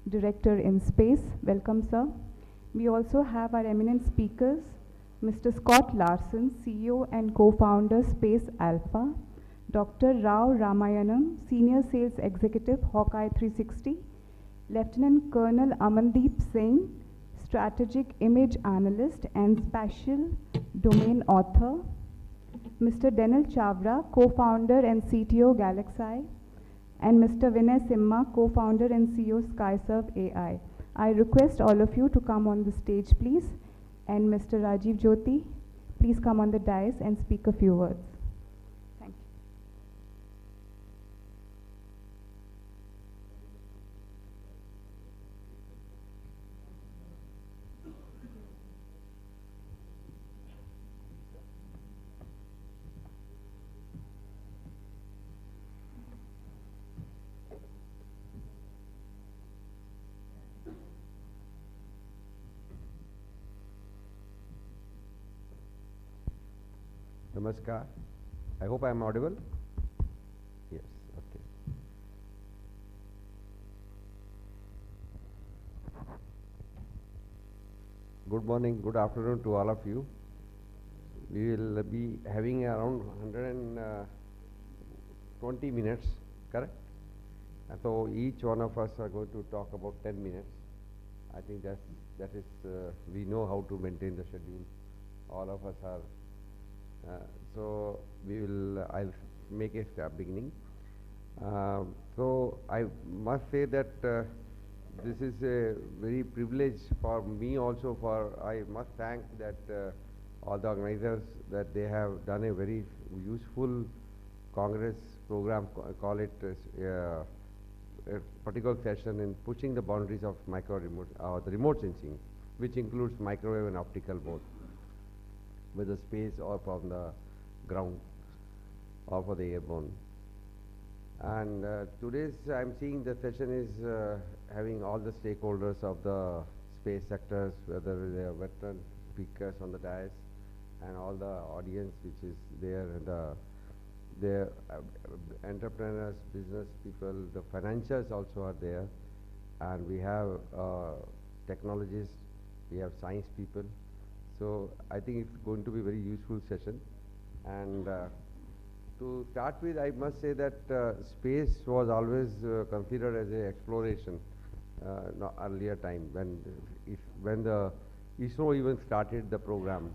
Director in Space. Welcome, sir. We also have our eminent speakers, Mr. Scott Larson, CEO and co-founder Space Alpha, Dr. Ramayanam, Senior Sales Executive, Hawkeye 360, Lieutenant Colonel Amandeep Singh, Strategic Image Analyst and Spatial Domain Author, Mr. Denil Chawda, co-founder and CTO GalaxEye, and Mr. Vinay Simha, co-founder and CEO Skyserve.ai. I request all of you to come on the stage, please. And Mr. Rajeev Jyoti, please come on the dais and speak a few words. Thank you. Namaskar. I hope I am audible. Yes, okay. Good morning, good afternoon to all of you. We will be having around 120 minutes, correct? And so each one of us are going to talk about 10 minutes. I think that is, we know how to maintain the schedule. All of us are so we will, I'll make a beginning. So I must say that this is a very privilege for me also. I must thank that all the organizers that they have done a very useful Congress program, call it a particular session in pushing the boundaries of the remote sensing, which includes microwave and optical both, whether space or from the ground or for the airborne. And today's I'm seeing the session is having all the stakeholders of the space sectors, whether they are veteran speakers on the dais and all the audience which is there, the entrepreneurs, business people, the financiers also are there, and we have technologists, we have science people. So I think it's going to be a very useful session. And to start with, I must say that space was always considered as an exploration earlier time when the ISRO even started the program.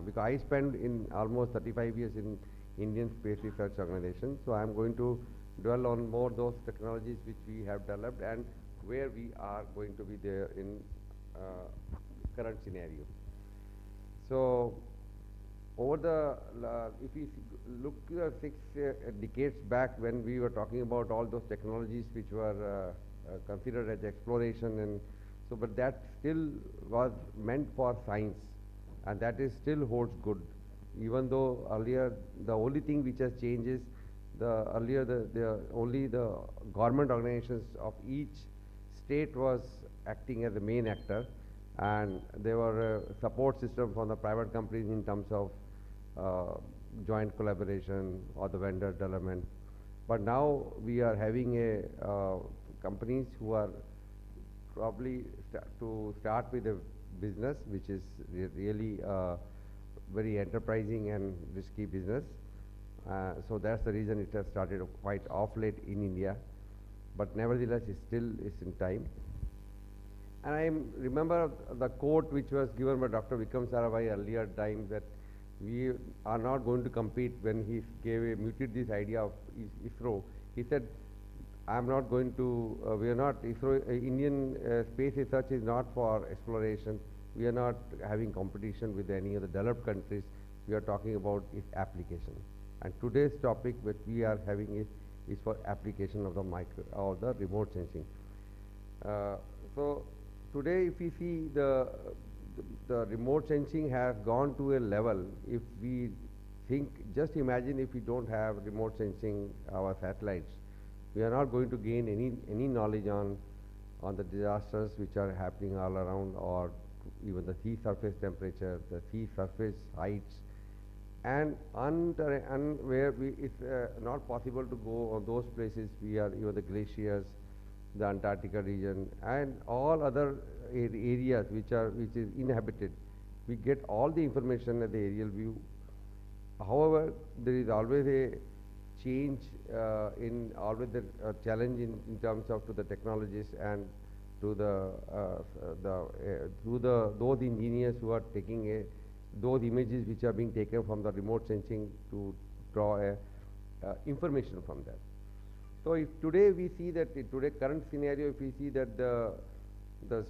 Because I spent in almost 35 years in Indian Space Research Organization, so I'm going to dwell on more those technologies which we have developed and where we are going to be there in current scenario. So, over if we look 6 decades back when we were talking about all those technologies which were considered as exploration, and so, but that still was meant for science, and that is still holds good. Even though earlier the only thing which has changed is only the government organizations of each state was acting as the main actor, and there were support systems from the private companies in terms of joint collaboration or the vendor development. But now we are having companies who are probably to start with a business which is really very enterprising and risky business. So that's the reason it has started quite off late in India, but nevertheless it still is in time. And I remember the quote which was given by Dr. Vikram Sarabhai earlier time, that we are not going to compete. When he muted this idea of ISRO, he said, I'm not going to, we are not, ISRO, Indian space research is not for exploration. We are not having competition with any of the developed countries. We are talking about its application. And today's topic that we are having is for application of the remote sensing. So today if we see the remote sensing has gone to a level, if we think, just imagine if we don't have remote sensing our satellites, we are not going to gain any knowledge on the disasters which are happening all around, or even the sea surface temperature, the sea surface heights, and where it's not possible to go on those places. We are, the glaciers, the Antarctica region, and all other areas which is inhabited. We get all the information at the aerial view. However, there is always a change in always the challenge in terms of to the technologists and to those engineers who are taking those images which are being taken from the remote sensing to draw information from that. So if today we see that in today current scenario, if we see that the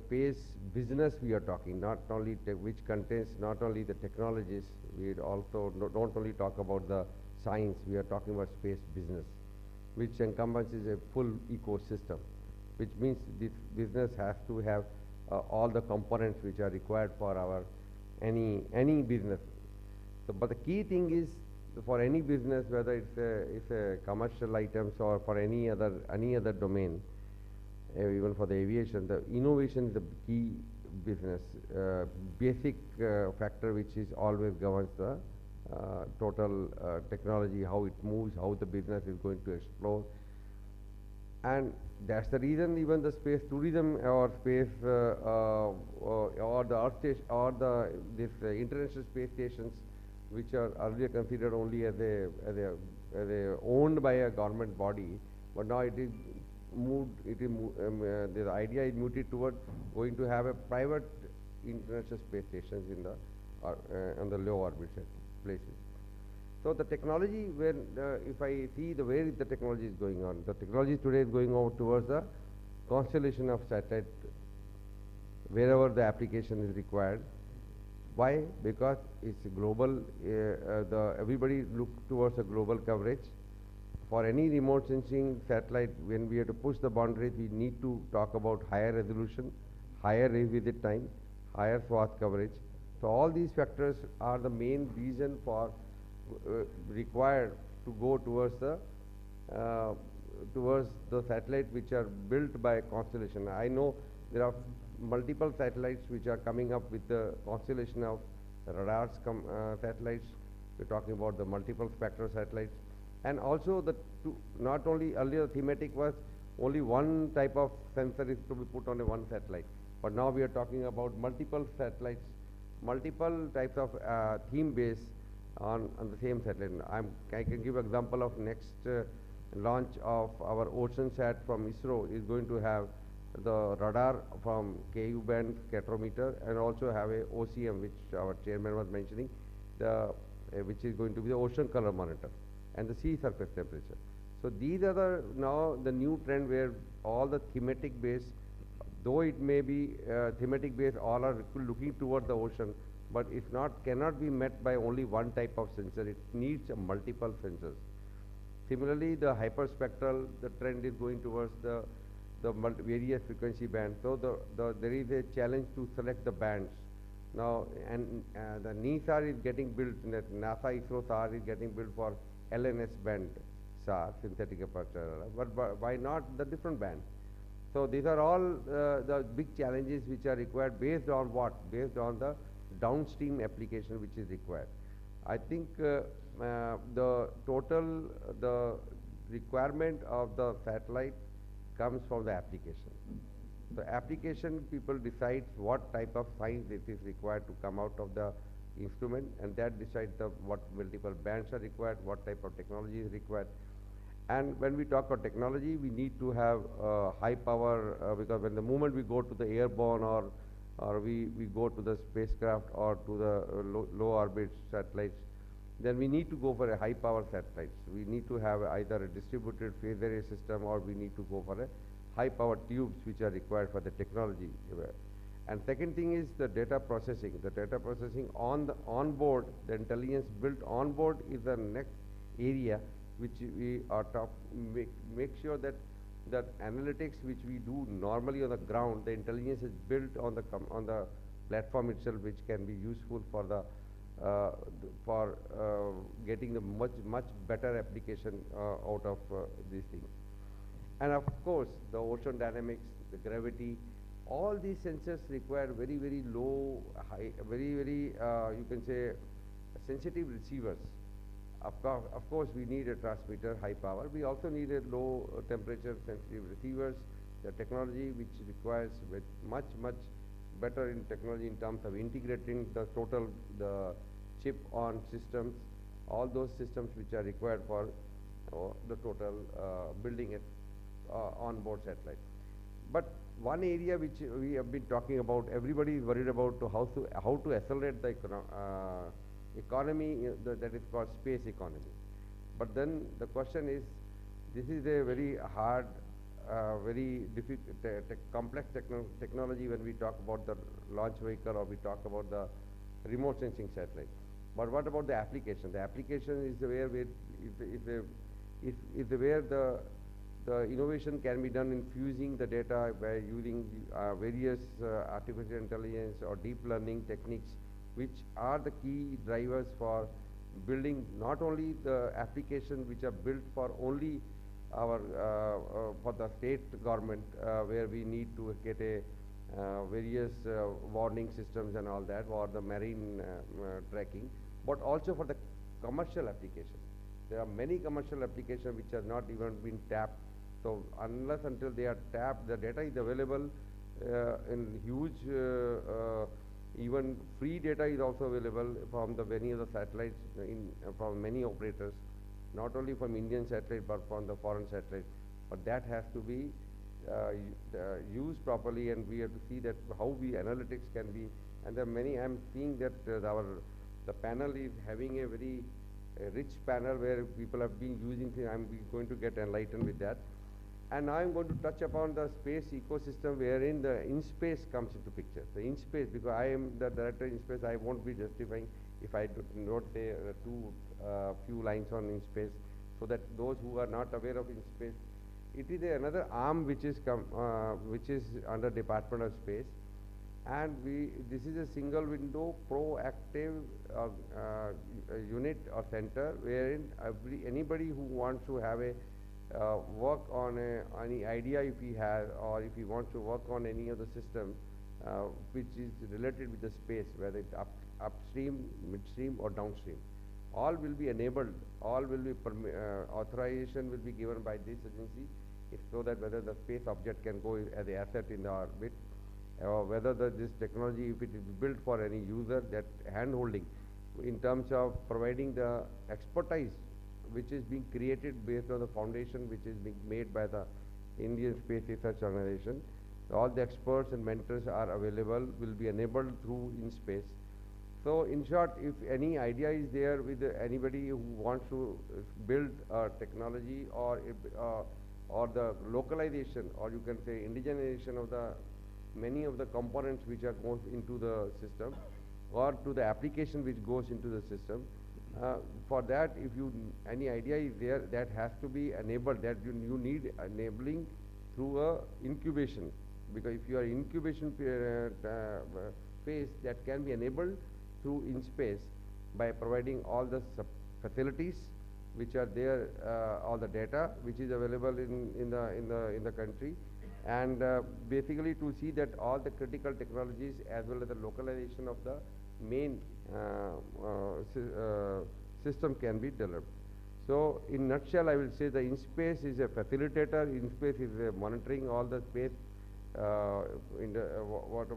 space business we are talking, not only which contains not only the technologies, we also don't only talk about the science, we are talking about space business, which encompasses a full ecosystem, which means this business has to have all the components which are required for our any business. So, but the key thing is for any business, whether it's a commercial items or for any other domain, even for the aviation, the innovation is the key business basic factor which is always governs the total technology, how it moves, how the business is going to explore. And that's the reason even the space tourism or space or the earth station or this international space stations, which are earlier considered only as a owned by a government body, but now it is moved. The idea is muted toward going to have a private international space stations in the on the low orbit places. So the technology, when if I see the way the technology is going on, the technology today is going on towards the constellation of satellite wherever the application is required. Why? Because it's a global. Everybody look towards a global coverage. For any remote sensing satellite, when we have to push the boundaries, we need to talk about higher resolution, higher revisit time, higher swath coverage. So all these factors are the main reason for required to go towards the satellite which are built by constellation. I know there are multiple satellites which are coming up with the constellation of radars satellites. We're talking about the multiple spectral satellites, and also not only earlier thematic was only one type of sensor is to be put on a one satellite, but now we are talking about multiple satellites, multiple types of theme base on the same satellite. I can give example of next launch of our Ocean Sat from ISRO is going to have the radar from KU band spectrometer and also have a OCM, which our chairman was mentioning, which is going to be the ocean color monitor and the sea surface temperature. So these are now the new trend where all the thematic base, though it may be thematic base, all are looking toward the ocean, but it's cannot be met by only one type of sensor. It needs multiple sensors. Similarly, the hyperspectral, the trend is going towards the various frequency bands. So there is a challenge to select the bands now, and the NISAR is getting built. NASA ISRO SAR is getting built for LNS band SAR, synthetic aperture, but why not the different bands? So these are all the big challenges which are required based on what? Based on the downstream application which is required. I think the requirement of the satellite comes from the application. The application, people decide what type of science it is required to come out of the instrument, and that decides what multiple bands are required, what type of technology is required. And when we talk about technology, we need to have high power because when the moment we go to the airborne or we go to the spacecraft or to the low orbit satellites, then we need to go for a high power satellites. We need to have either a distributed phase array system or we need to go for a high power tubes which are required for the technology. And second thing is the data processing. The data processing on board, the intelligence built on board is the next area which we are make sure that analytics which we do normally on the ground, the intelligence is built on the platform itself, which can be useful for the getting the much better application out of these things. And of course, the ocean dynamics, the gravity, all these sensors require very low, very you can say sensitive receivers. Of course, we need a transmitter, high power. We also need a low temperature sensitive receivers the technology which requires with much better in technology in terms of integrating the total the chip on systems, all those systems which are required for the total building it on-board satellite. But one area which we have been talking about, everybody is worried about to how to accelerate the economy that is called space economy. But then the question is, this is a very hard, very difficult, complex technology when we talk about the launch vehicle or we talk about the remote sensing satellite. But what about the application? The application is where the innovation can be done in fusing the data by using various artificial intelligence or deep learning techniques, which are the key drivers for building not only the application which are built for only our for the state government where we need to get a various warning systems and all that, or the marine tracking, but also for the commercial application. There are many commercial applications which have not even been tapped. So unless until they are tapped, the data is available in huge, even free data is also available from the many of the satellites from many operators, not only from Indian satellite but from the foreign satellite. But that has to be used properly, and we have to see that how analytics can be. And there are many. I am seeing that the panel is having a very rich panel where people have been using things. I am going to get enlightened with that. And now I am going to touch upon the space ecosystem wherein the in-space comes into picture. The in-space, because I am the director in space, I won't be justifying if I do not say few lines on in-space, so that those who are not aware of in-space, it is another arm which is under Department of Space, and this is a single window proactive unit or center wherein anybody who wants to have a work on any idea if he has, or if he wants to work on any of the system which is related with the space, whether it's upstream, midstream or downstream, all will be enabled, all will be authorization will be given by this agency, so that whether the space object can go as an asset in the orbit, or whether this technology, if it is built for any user, that hand-holding in terms of providing the expertise which is being created based on the foundation which is being made by the Indian Space Research Organization. All the experts and mentors are available, will be enabled through in-space. So in short, if any idea is there with anybody who wants to build a technology or the localization, or you can say indigenization of the many of the components which are goes into the system, or to the application which goes into the system, for that, if any idea is there, that has to be enabled, that you need enabling through a incubation, because if you are incubation phase, that can be enabled through in-space by providing all the facilities which are there, all the data which is available in the country, and basically to see that all the critical technologies as well as the localization of the main system can be developed. So in nutshell, I will say the in-space is a facilitator, in-space is monitoring all the space,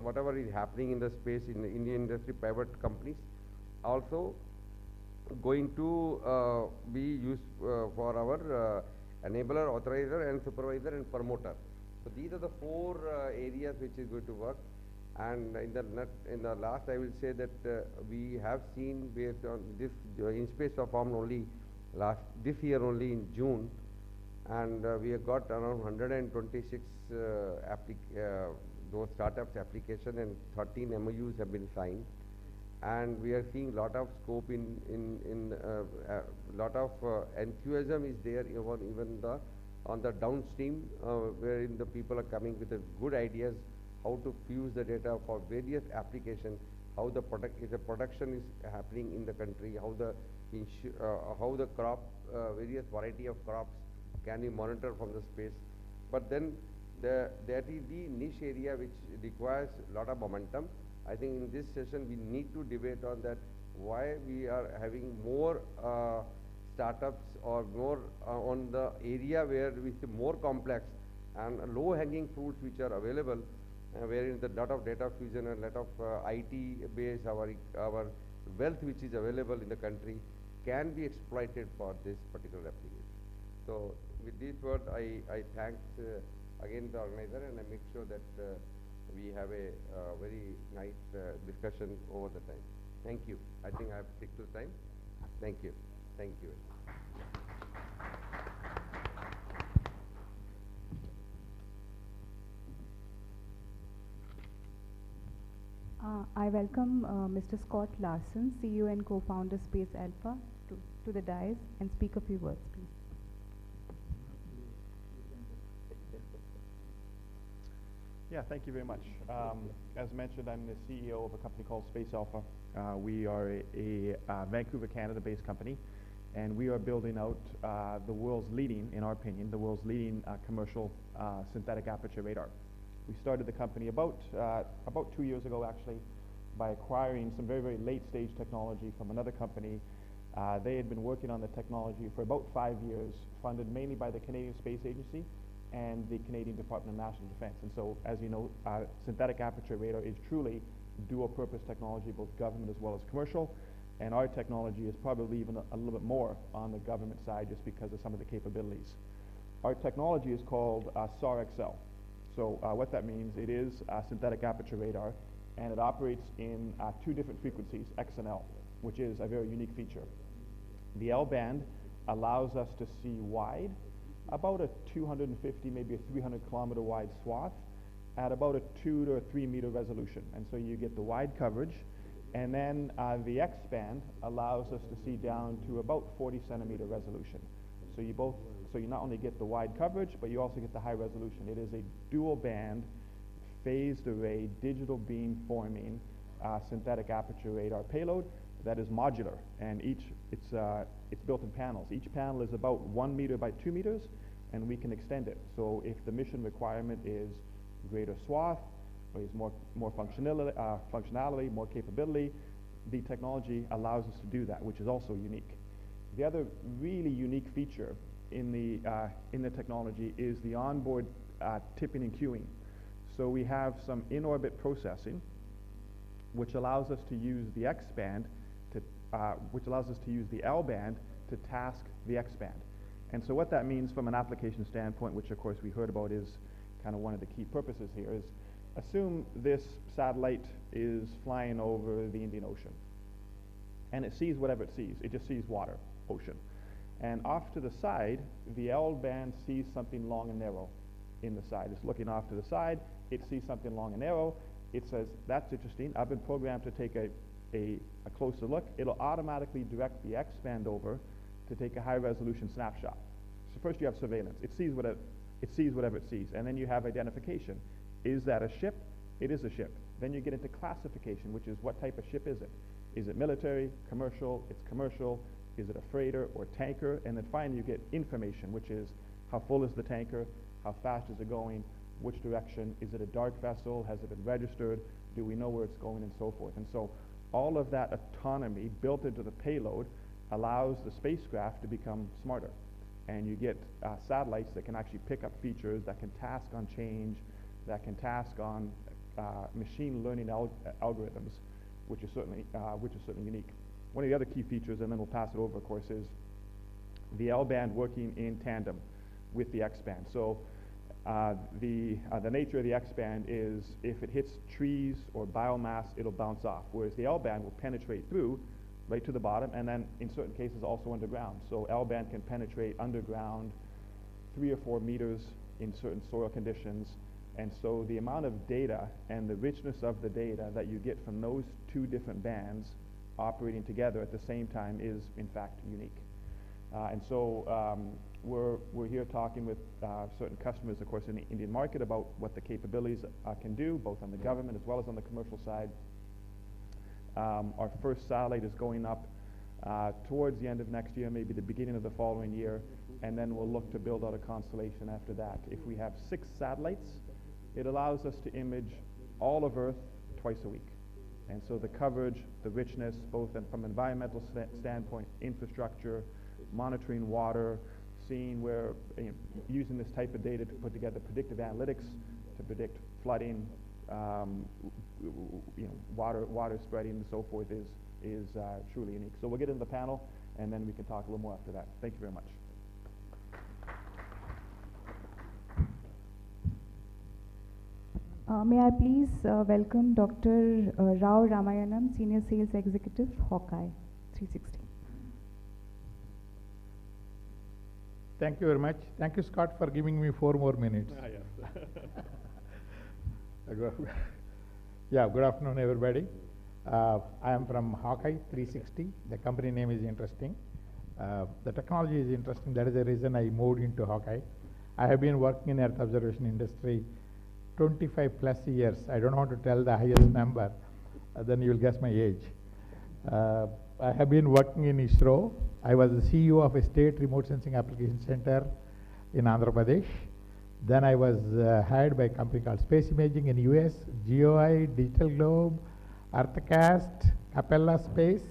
whatever is happening in the space in the Indian industry, private companies. Also going to be used for our enabler, authorizer and supervisor and promoter. So these are the four areas which is going to work. And in the last, I will say that we have seen, based on this in-space performed only this year only in June, and we have got around 126 those startups application, and 13 MOUs have been signed, and we are seeing lot of scope in lot of enthusiasm is there even on the downstream, wherein the people are coming with good ideas how to fuse the data for various applications, how the production is happening in the country, how the crop, various variety of crops can be monitored from the space. But then that is the niche area which requires a lot of momentum. I think in this session we need to debate on that, why we are having more startups or more on the area where we see more complex, and low-hanging fruits which are available, wherein the lot of data fusion and lot of IT base, our wealth which is available in the country can be exploited for this particular application. So with these words, I thank again the organizer, and I make sure that we have a very nice discussion over the time. Thank you. I think I have stick to the time. Thank you. Thank you. I welcome Mr. Scott Larson, CEO and co-founder Space Alpha, to the dais and speak a few words, please. Yeah, thank you very much. As mentioned, I'm the CEO of a company called Space Alpha. We are a Vancouver, Canada-based company, and we are building out the world's leading, in our opinion, the world's leading commercial synthetic aperture radar. We started the company about 2 years ago, actually, by acquiring some very, very late-stage technology from another company. They had been working on the technology for about 5 years, funded mainly by the Canadian Space Agency and the Canadian Department of National Defense. And so, as you know, synthetic aperture radar is truly dual-purpose technology, both government as well as commercial. And our technology is probably even a little bit more on the government side just because of some of the capabilities. Our technology is called SAR-XL. So what that means, it is a synthetic aperture radar, and it operates in 2 different frequencies, X and L, which is a very unique feature. The L band allows us to see wide, about a 250, maybe a 300 kilometer wide swath at about a 2 to 3 meter resolution. And so you get the wide coverage. And then the X band allows us to see down to about 40 centimeter resolution. So you not only get the wide coverage, but you also get the high resolution. It is a dual band, phased array, digital beam forming synthetic aperture radar payload that is modular, and it's built in panels. Each panel is about 1 meter by 2 meters, and we can extend it. So if the mission requirement is greater swath, or is more functionality, more capability, the technology allows us to do that, which is also unique. The other really unique feature in the technology is the onboard tipping and queuing. So we have some in-orbit processing, which allows us to use the X band which allows us to use the L band to task the X band. And so what that means from an application standpoint, which of course we heard about is kind of one of the key purposes here, is assume this satellite is flying over the Indian Ocean, and it sees whatever it sees. It just sees water, ocean. And off to the side, the L band sees something long and narrow in the side. It's looking off to the side. It sees something long and narrow. It says, that's interesting. I've been programmed to take a closer look. It'll automatically direct the X band over to take a high resolution snapshot. So first you have surveillance. It sees whatever it sees. And then you have identification. Is that a ship? It is a ship. Then you get into classification, which is what type of ship is it? Is it military, commercial? It's commercial. Is it a freighter or tanker? And then finally you get information, which is how full is the tanker? How fast is it going? Which direction? Is it a dark vessel? Has it been registered? Do we know where it's going, and so forth? And so all of that autonomy built into the payload allows the spacecraft to become smarter. And you get satellites that can actually pick up features, that can task on change, that can task on machine learning algorithms, which is certainly unique. One of the other key features, and then we'll pass it over, of course, is the L band working in tandem with the X band. So the nature of the X band is if it hits trees or biomass, it'll bounce off, whereas the L band will penetrate through right to the bottom, and then in certain cases also underground. So L band can penetrate underground 3 or 4 meters in certain soil conditions. And so the amount of data and the richness of the data that you get from those 2 different bands operating together at the same time is in fact unique. And so we're here talking with certain customers, of course, in the Indian market about what the capabilities can do, both on the government as well as on the commercial side. Our first satellite is going up towards the end of next year, maybe the beginning of the following year, and then we'll look to build out a constellation after that. If we have 6 satellites, it allows us to image all of Earth twice a week. And so the coverage, the richness, both from an environmental standpoint, infrastructure, monitoring water, seen where using this type of data to put together predictive analytics to predict flooding, water spreading and so forth is truly unique. So we'll get into the panel, and then we can talk a little more after that. Thank you very much. May I please welcome Dr. Rao Ramayanam, Senior Sales Executive, Hawkeye 360. Thank you very much. Thank you, Scott, for giving me 4 more minutes. Yes. Yeah, good afternoon, everybody. I am from Hawkeye 360. The company name is interesting. The technology is interesting. That is the reason I moved into Hawkeye. I have been working in Earth observation industry 25 plus years. I don't want to tell the highest number, then you will guess my age. I have been working in ISRO. I was the CEO of a state remote sensing application center in Andhra Pradesh. Then I was hired by a company called Space Imaging in US, GeoEye, Digital Globe, Earthcast, Capella Space.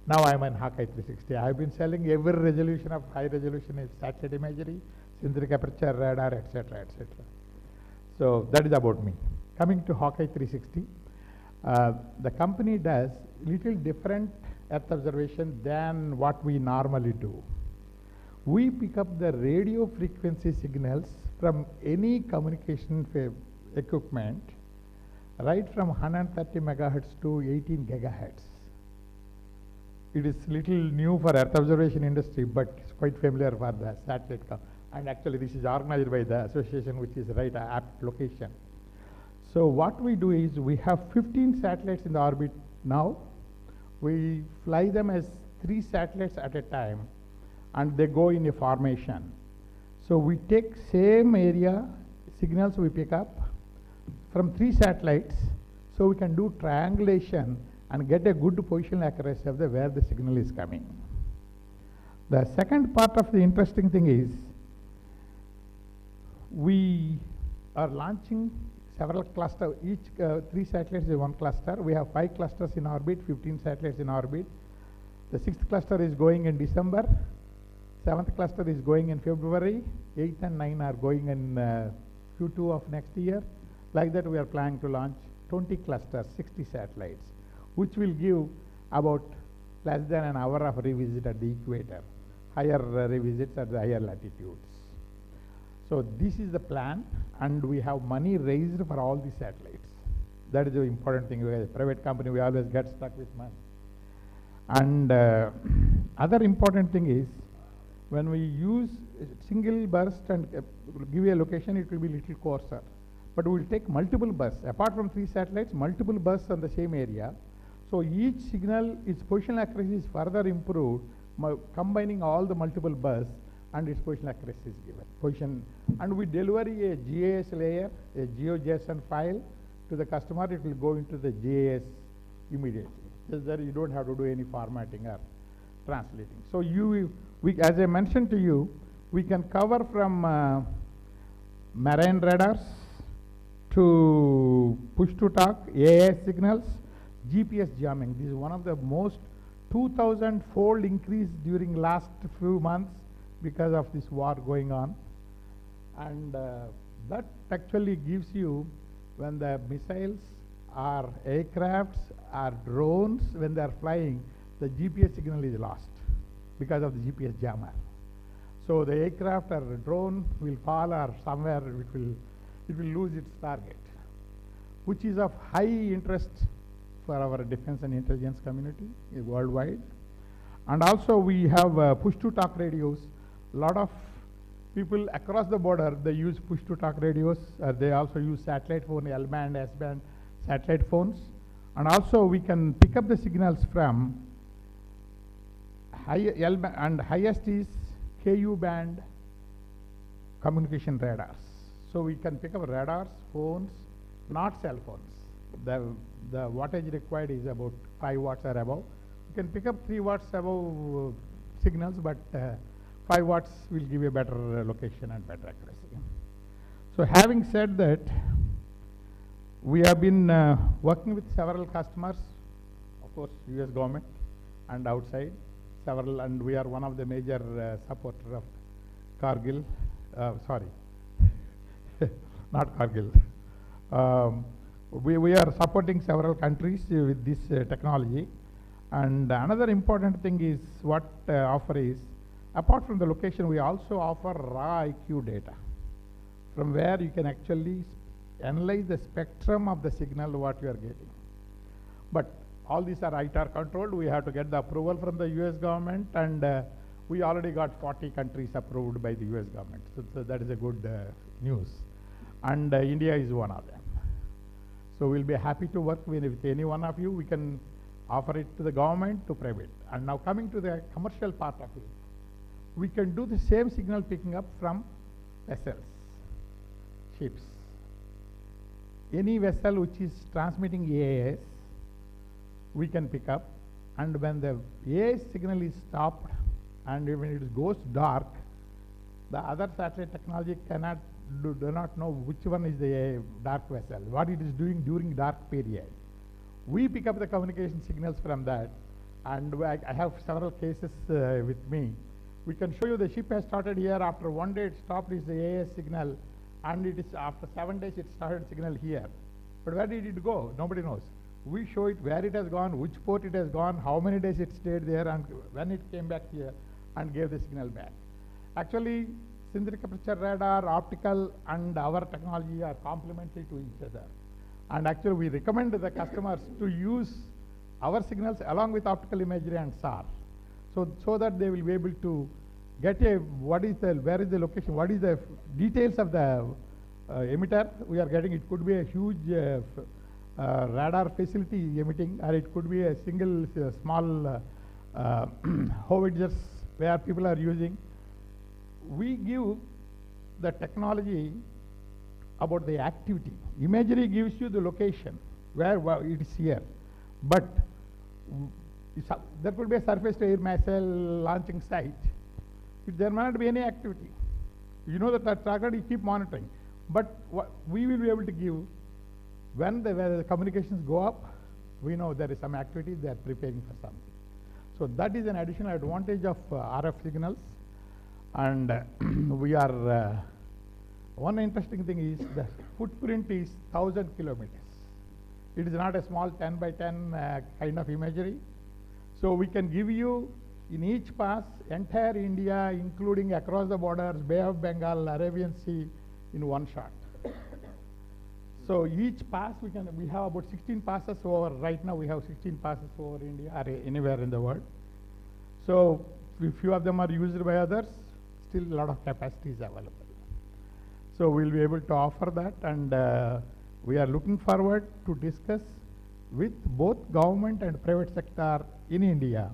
Now I am in Hawkeye 360. I have been selling every resolution of high resolution satellite imagery, synthetic aperture radar, etc., etc. So that is about me. Coming to Hawkeye 360, the company does little different Earth observation than what we normally do. We pick up the radio frequency signals from any communication equipment, right from 130 megahertz to 18 gigahertz. It is little new for Earth observation industry, but it's quite familiar for the satellite. And actually this is organized by the association, which is right at location. So what we do is we have 15 satellites in the orbit now. We fly them as 3 satellites at a time, and they go in a formation. So we take same area signals we pick up from 3 satellites, so we can do triangulation and get a good positional accuracy of where the signal is coming. The second part of the interesting thing is we are launching several clusters. Each 3 satellites is 1 cluster. We have 5 clusters in orbit, 15 satellites in orbit. The 6th cluster is going in December. 7th cluster is going in February. 8 and 9 are going in Q2 of next year. Like that, we are planning to launch 20 clusters, 60 satellites, which will give about less than an hour of revisit at the equator, higher revisits at the higher latitudes. So this is the plan, and we have money raised for all the satellites. That is the important thing. We are a private company, we always get stuck with money. And other important thing is, when we use single burst and give a location, it will be little coarser. But we will take multiple bursts. Apart from 3 satellites, multiple bursts on the same area. So each signal, its positional accuracy is further improved, combining all the multiple bursts, and its positional accuracy is given. And we deliver a GIS layer, a GeoJSON file to the customer. It will go into the GIS immediately. Just that you don't have to do any formatting or translating. So as I mentioned to you, we can cover from marine radars to push-to-talk, AI signals, GPS jamming. This is one of the most 2,000-fold increase during last few months because of this war going on. And that actually gives you, when the missiles or aircrafts or drones, when they are flying, the GPS signal is lost because of the GPS jammer. So the aircraft or the drone will fall, or somewhere it will lose its target, which is of high interest for our defense and intelligence community worldwide. And also we have push-to-talk radios. A lot of people across the border, they use push-to-talk radios. They also use satellite phone, L-band, S-band satellite phones. And also we can pick up the signals from high L-band, and highest is Ku-band communication radars. So we can pick up radars, phones, not cell phones. The wattage required is about 5 watts or above. You can pick up 3 watts above signals, but 5 watts will give you a better location and better accuracy. So having said that, we have been working with several customers, of course, US government and outside, several, and we are one of the major supporters of Kargil, sorry, not Kargil. We are supporting several countries with this technology. And another important thing is what offer is, apart from the location, we also offer raw IQ data, from where you can actually analyze the spectrum of the signal what you are getting. But all these are ITAR controlled. We have to get the approval from the US government, and we already got 40 countries approved by the US government. So that is a good news. And India is one of them. So we'll be happy to work with any one of you. We can offer it to the government, to private. And now coming to the commercial part of it, we can do the same signal picking up from vessels, ships. Any vessel which is transmitting AAS, we can pick up, and when the AAS signal is stopped and when it goes dark, the other satellite technology do not know which one is the dark vessel, what it is doing during dark period. We pick up the communication signals from that, and I have several cases with me. We can show you the ship has started here, after 1 day it stopped is the AAS signal, and it is after 7 days it started signal here. But where did it go? Nobody knows. We show it where it has gone, which port it has gone, how many days it stayed there, and when it came back here and gave the signal back. Actually, synthetic aperture radar, optical, and our technology are complementary to each other. And actually, we recommend the customers to use our signals along with optical imagery and SAR, so that they will be able to get where is the location, what is the details of the emitter we are getting. It could be a huge radar facility emitting, or it could be a single small howitzers where people are using. We give the technology about the activity. Imagery gives you the location where it is here, but there could be a surface to air missile launching site. There may not be any activity. You know that target you keep monitoring, but we will be able to give when the communications go up, we know there is some activity, they are preparing for something. So that is an additional advantage of RF signals. And we are, one interesting thing is the footprint is 1,000 kilometers. It is not a small 10 by 10 kind of imagery. So we can give you in each pass entire India, including across the borders, Bay of Bengal, Arabian Sea, in one shot. So each pass we have about 16 passes over. Right now we have 16 passes over India or anywhere in the world. So a few of them are used by others. Still a lot of capacity is available. So we'll be able to offer that, and we are looking forward to discuss with both government and private sector in India.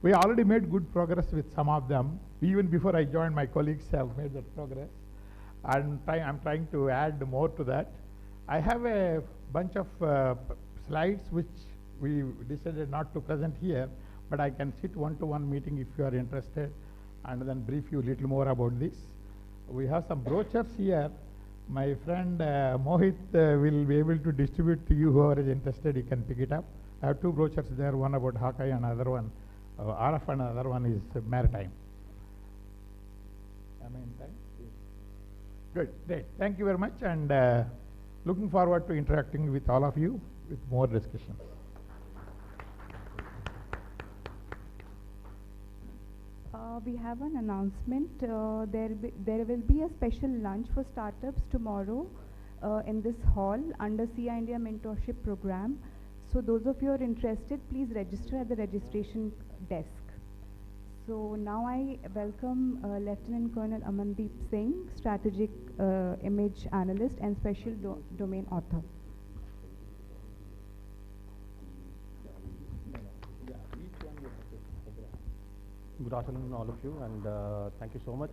We already made good progress with some of them. Even before I joined, my colleagues have made that progress. I'm trying to add more to that. I have a bunch of slides which we decided not to present here, but I can sit one-to-one meeting if you are interested, and then brief you a little more about this. We have some brochures here. My friend Mohit will be able to distribute to you. Whoever is interested, you can pick it up. I have two brochures there, one about Hawkeye and another one, RF, and another one is maritime. Am I in time? Yes. Good, great. Thank you very much, and looking forward to interacting with all of you with more discussions. We have an announcement. There will be a special lunch for startups tomorrow in this hall under SIA-INDIA mentorship program. So those of you who are interested, please register at the registration desk. So now I welcome Lieutenant Colonel Amandeep Singh, Strategic Image Analyst and Special Domain Author. Good afternoon, all of you, and thank you so much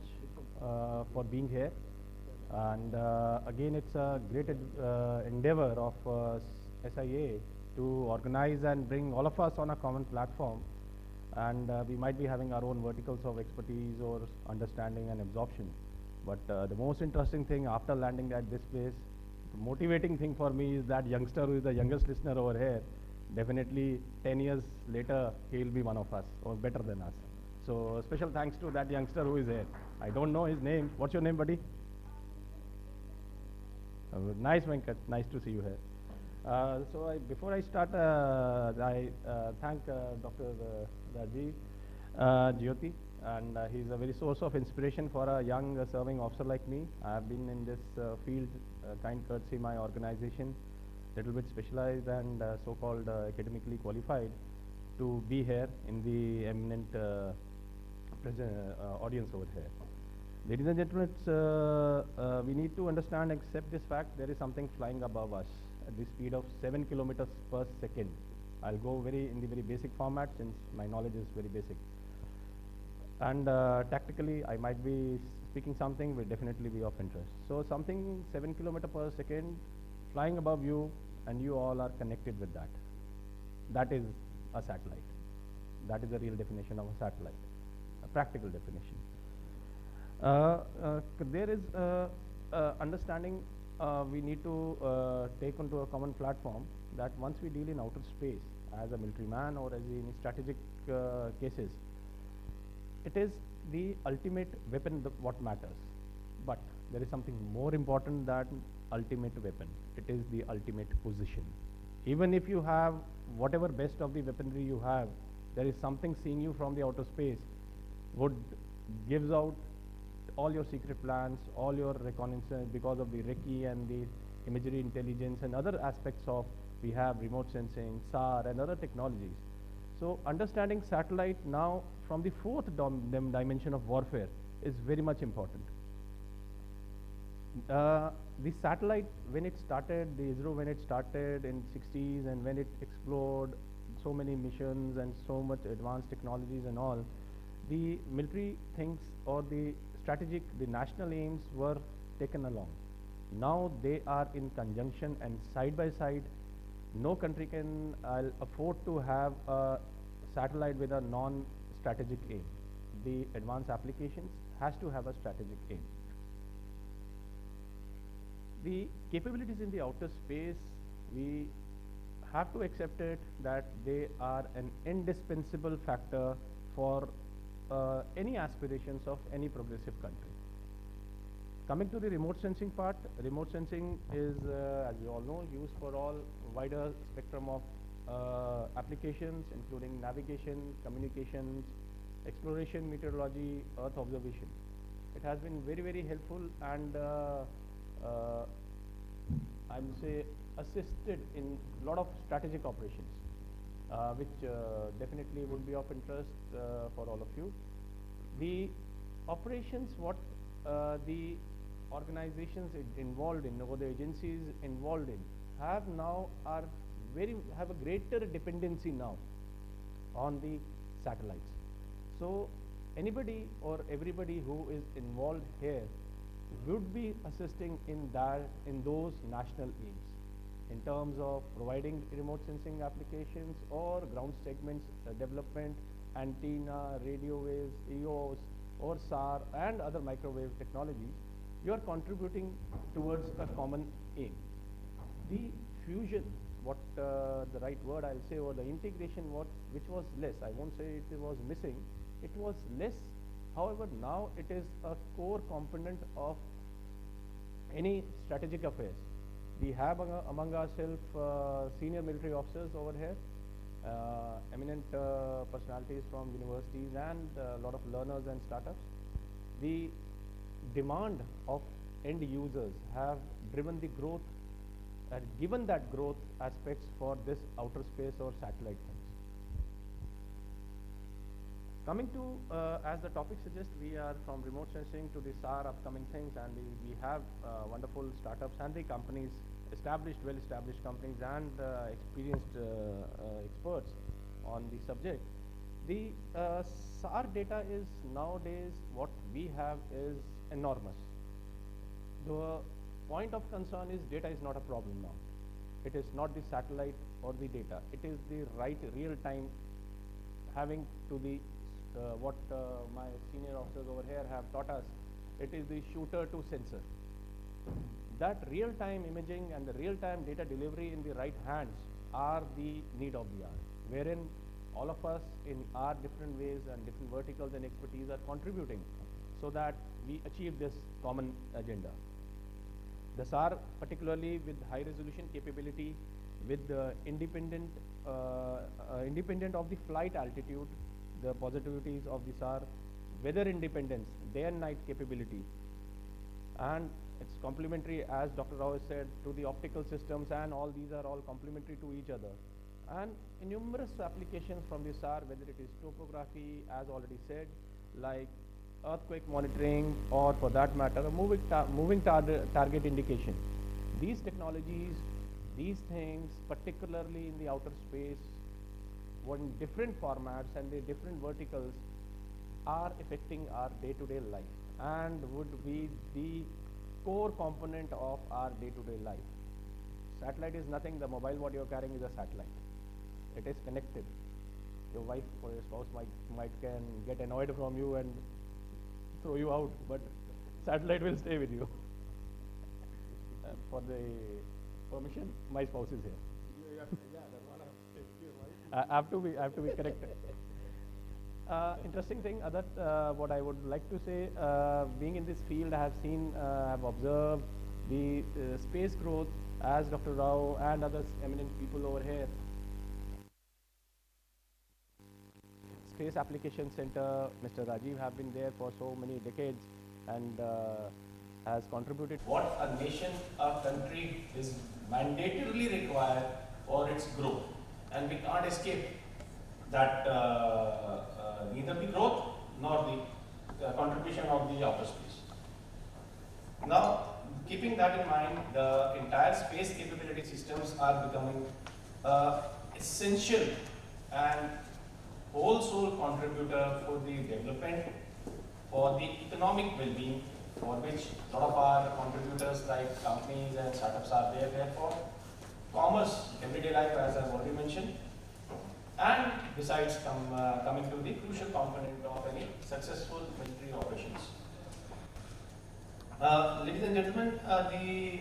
for being here. And again, it's a great endeavor of SIA to organize and bring all of us on a common platform. And we might be having our own verticals of expertise or understanding and absorption. But the most interesting thing after landing at this place, the motivating thing for me is that youngster who is the youngest listener over here. Definitely 10 years later, he will be one of us or better than us. So special thanks to that youngster who is here. I don't know his name. What's your name, buddy? Nice, Venkat. Nice to see you here. Before I start, I thank Dr. Rajeev, Jyoti, and he's a very source of inspiration for a young serving officer like me. I have been in this field, kind courtesy my organization, little bit specialized and so-called academically qualified to be here in the eminent audience over here. Ladies and gentlemen, we need to understand, accept this fact, there is something flying above us at the speed of 7 kilometers per second. I'll go in the very basic format since my knowledge is very basic. And tactically, I might be speaking something will definitely be of interest. So something 7 kilometers per second flying above you, and you all are connected with that. That is a satellite. That is the real definition of a satellite, a practical definition. There is understanding we need to take onto a common platform that once we deal in outer space as a military man or as in strategic cases, it is the ultimate weapon what matters. But there is something more important than ultimate weapon. It is the ultimate position. Even if you have whatever best of the weaponry you have, there is something seeing you from the outer space would gives out all your secret plans, all your reconnaissance because of the Recce and the imagery intelligence and other aspects of, we have remote sensing, SAR and other technologies. So understanding satellite now from the fourth dimension of warfare is very much important. The satellite, when it started, the ISRO when it started in 60s and when it explored so many missions and so much advanced technologies and all, the military things or the strategic, the national aims were taken along. Now they are in conjunction and side by side. No country can afford to have a satellite with a non-strategic aim. The advanced applications has to have a strategic aim. The capabilities in the outer space, we have to accept it that they are an indispensable factor for any aspirations of any progressive country. Coming to the remote sensing part, remote sensing is, as you all know, used for all wider spectrum of applications, including navigation, communications, exploration, meteorology, Earth observation. It has been very, very helpful and I would say assisted in a lot of strategic operations, which definitely would be of interest for all of you. The operations, what the organizations involved in or the agencies involved in have a greater dependency now on the satellites. So anybody or everybody who is involved here would be assisting in those national aims in terms of providing remote sensing applications or ground segments development, antenna, radio waves, EOS or SAR and other microwave technologies. You are contributing towards a common aim. The fusion, what the right word I'll say, or the integration which was less, I won't say it was missing, it was less. However, now it is a core component of any strategic affairs. We have among ourselves senior military officers over here, eminent personalities from universities and a lot of learners and startups. The demand of end users have driven the growth, given that growth aspects for this outer space or satellite things. Coming to, as the topic suggests, we are from remote sensing to the SAR upcoming things, and we have wonderful startups and the companies, well-established companies and experienced experts on the subject. The SAR data is nowadays, what we have is enormous. The point of concern is data is not a problem now. It is not the satellite or the data. It is the right real-time having to the what my senior officers over here have taught us. It is the shooter to sensor. That real-time imaging and the real-time data delivery in the right hands are the need of the hour, wherein all of us in our different ways and different verticals and expertise are contributing so that we achieve this common agenda. The SAR, particularly with high resolution capability, with independent of the flight altitude, the positivities of the SAR, weather independence, day and night capability, and it's complementary, as Dr. Rao has said, to the optical systems, and all these are all complementary to each other. And numerous applications from the SAR, whether it is topography, as already said, like earthquake monitoring, or for that matter, a moving target indication. These technologies, these things, particularly in the outer space, in different formats and the different verticals, are affecting our day-to-day life and would be the core component of our day-to-day life. Satellite is nothing. The mobile what you're carrying is a satellite. It is connected. Your wife or your spouse might can get annoyed from you and throw you out, but satellite will stay with you. For the permission, my spouse is here. I have to be corrected. Interesting thing, what I would like to say, being in this field, I have seen, I have observed the space growth, as Dr. Rao and other eminent people over here. Space Application Center, Mr. Rajeev have been there for so many decades and has contributed. What a nation, a country is mandatorily required for its growth, and we can't escape that neither the growth nor the contribution of the outer space. Now, keeping that in mind, the entire space capability systems are becoming essential and whole soul contributor for the development, for the economic well-being, for which a lot of our contributors like companies and startups are there for. Commerce, everyday life, as I've already mentioned. And besides coming to the crucial component of any successful military operations. Ladies and gentlemen, the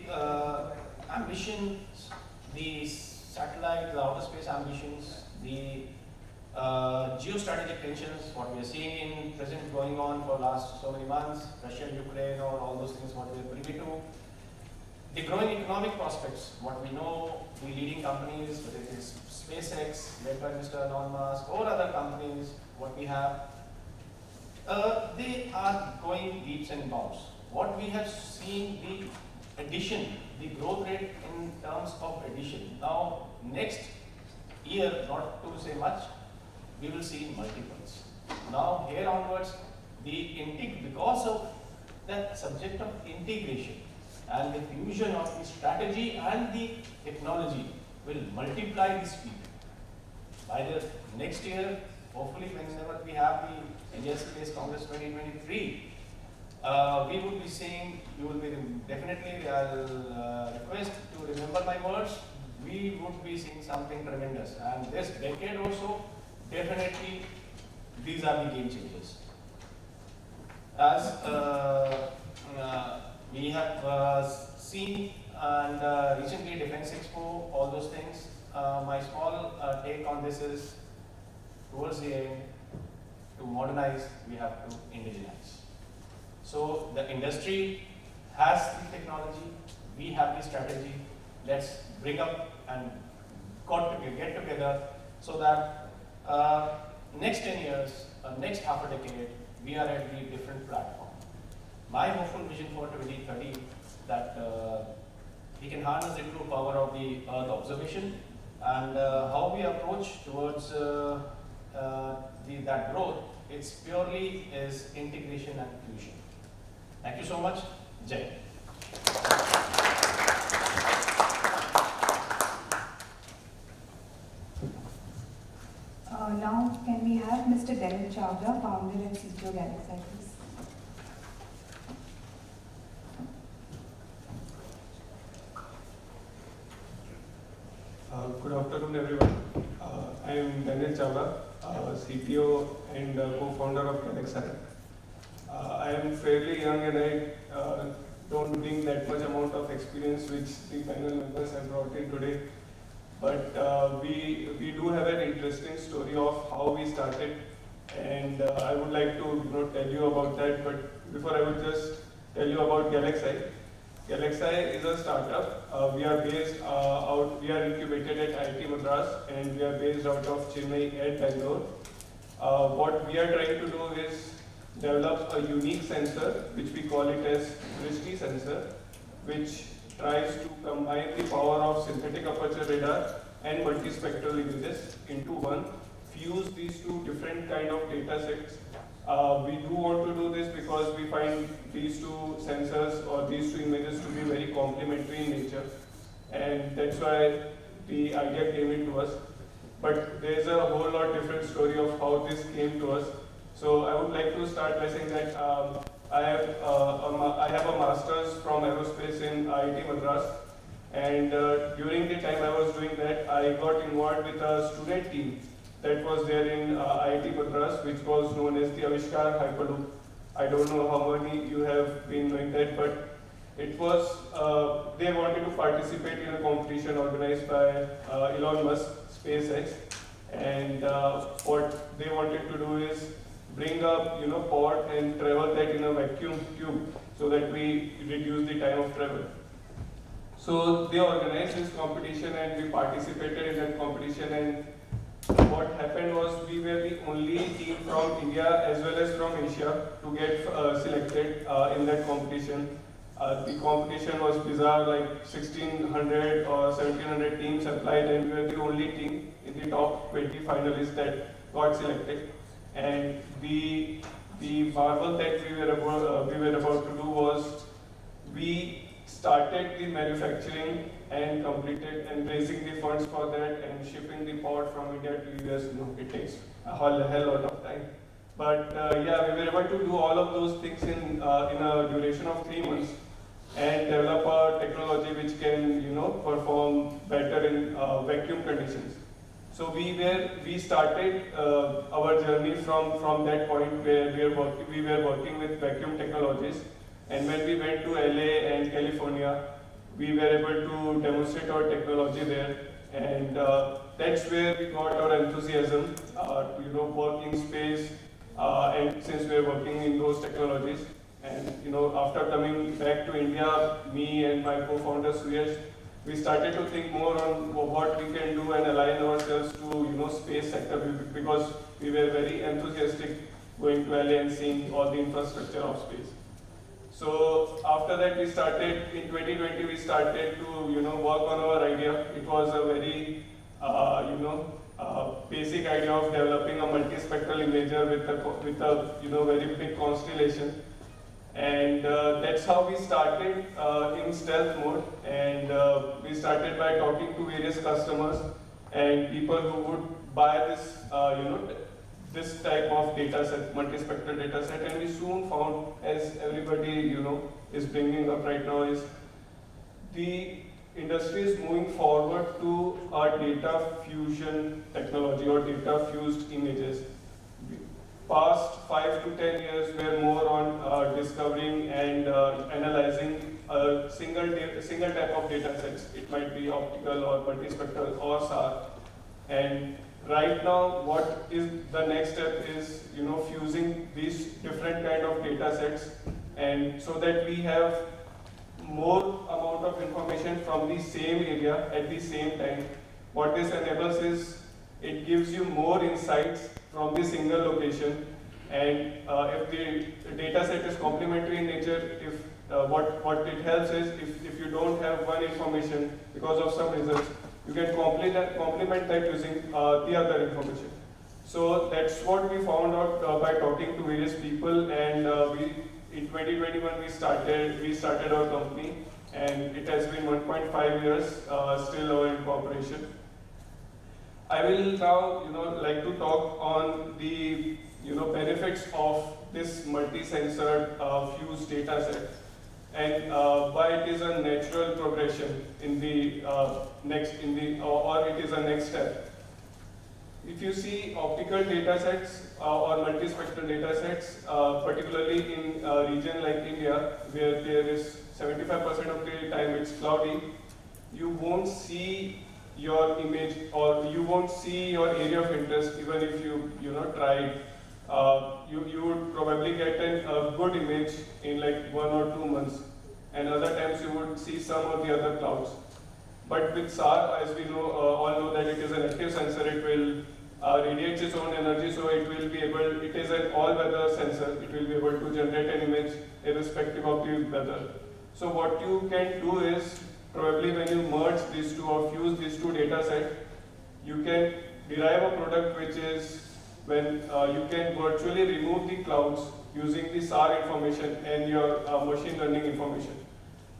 ambitions, the satellite, the outer space ambitions, the geostrategic tensions, what we are seeing in present going on for last so many months, Russia, Ukraine, or all those things what we are privy to. The growing economic prospects, what we know, the leading companies, whether it is SpaceX, led by Mr. Elon Musk, or other companies, what we have, they are going leaps and bounds. What we have seen, the addition, the growth rate in terms of addition. Now, next year, not to say much, we will see multiples. Now, here onwards, because of that subject of integration and the fusion of the strategy and the technology will multiply the speed. By the next year, hopefully whenever we have the India Space Congress 2023, we would be seeing, you will be definitely, I'll request to remember my words, we would be seeing something tremendous. And this decade or so, definitely these are the game changers. As we have seen and recently Defense Expo, all those things, my small take on this is, towards the end, to modernize, we have to indigenize. So the industry has the technology, we have the strategy, let's bring up and get together so that next 10 years, next half a decade, we are at the different platform. My hopeful vision for 2030 that we can harness the true power of the Earth observation and how we approach towards that growth, it's purely is integration and fusion. Thank you so much. Jai. Now, can we have Mr. Denil Chawda, founder and CTO GalaxEye, please? Good afternoon, everyone. I am Denil Chawda, CTO and co-founder of GalaxEye. I am fairly young and I don't bring that much amount of experience which the panel members have brought in today. But we do have an interesting story of how we started, and I would like to tell you about that. But before, I would just tell you about GalaxEye. GalaxEye is a startup. We are based we are incubated at IIT Madras, and we are based out of Chennai and Bangalore. What we are trying to do is develop a unique sensor, which we call it as Dristy sensor, which tries to combine the power of synthetic aperture radar and multispectral images into one, fuse these two different kind of data sets. We do want to do this because we find these two sensors or these two images to be very complementary in nature, and that's why the idea came into us. But there's a whole lot different story of how this came to us. So I would like to start by saying that I have a master's from aerospace in IIT Madras, and during the time I was doing that, I got involved with a student team that was there in IIT Madras, which was known as the Avishkar Hyperloop. I don't know how many you have been knowing that, but it was, they wanted to participate in a competition organized by Elon Musk, SpaceX, and what they wanted to do is bring up pod and travel that in a vacuum tube so that we reduce the time of travel. So they organized this competition and we participated in that competition, and what happened was we were the only team from India as well as from Asia to get selected in that competition. The competition was bizarre, like 1600 or 1700 teams applied, and we were the only team in the top 20 finalists that got selected. And the marvel that we were about to do was we started the manufacturing and completed and raising the funds for that and shipping the pod from India to US. It takes a hell lot of time. But yeah, we were able to do all of those things in a duration of 3 months and develop a technology which can perform better in vacuum conditions. So we started our journey from that point where we were working with vacuum technologies, and when we went to LA and California, we were able to demonstrate our technology there, and that's where we got our enthusiasm to work in space, and since we are working in those technologies, and after coming back to India, me and my co-founder Suyash, we started to think more on what we can do and align ourselves to space sector, because we were very enthusiastic going to LA and seeing all the infrastructure of space. So after that, we started in 2020. We started to work on our idea. It was a very basic idea of developing a multispectral imager with a very big constellation. And that's how we started in stealth mode, and we started by talking to various customers and people who would buy this, this type of data set, multispectral data set, and we soon found, as everybody is bringing up right now, is the industry is moving forward to a data fusion technology or data fused images. Past 5 to 10 years were more on discovering and analyzing a single type of data sets. It might be optical or multispectral or SAR. And right now, what is the next step is fusing these different kind of data sets, and so that we have more amount of information from the same area at the same time. What this enables is it gives you more insights from the single location, and if the data set is complementary in nature, if what it helps is if you don't have one information because of some results, you can complement that using the other information. So that's what we found out by talking to various people, and in 2021 we started our company, and it has been 1.5 years still our incorporation. I will now like to talk on the benefits of this multi-sensor fused data set, and why it is a natural progression in the or it is a next step. If you see optical data sets or multispectral data sets, particularly in a region like India, where there is 75% of the time it's cloudy, you won't see your image, or you won't see your area of interest even if you tried. You would probably get a good image in like 1 or 2 months, and other times you would see some of the other clouds. But with SAR, as we know, all know that it is an active sensor, it will radiates its own energy, so it will be able, it is an all-weather sensor, it will be able to generate an image irrespective of the weather. So what you can do is, probably when you merge these two or fuse these two data sets, you can derive a product which is when you can virtually remove the clouds using the SAR information and your machine learning information.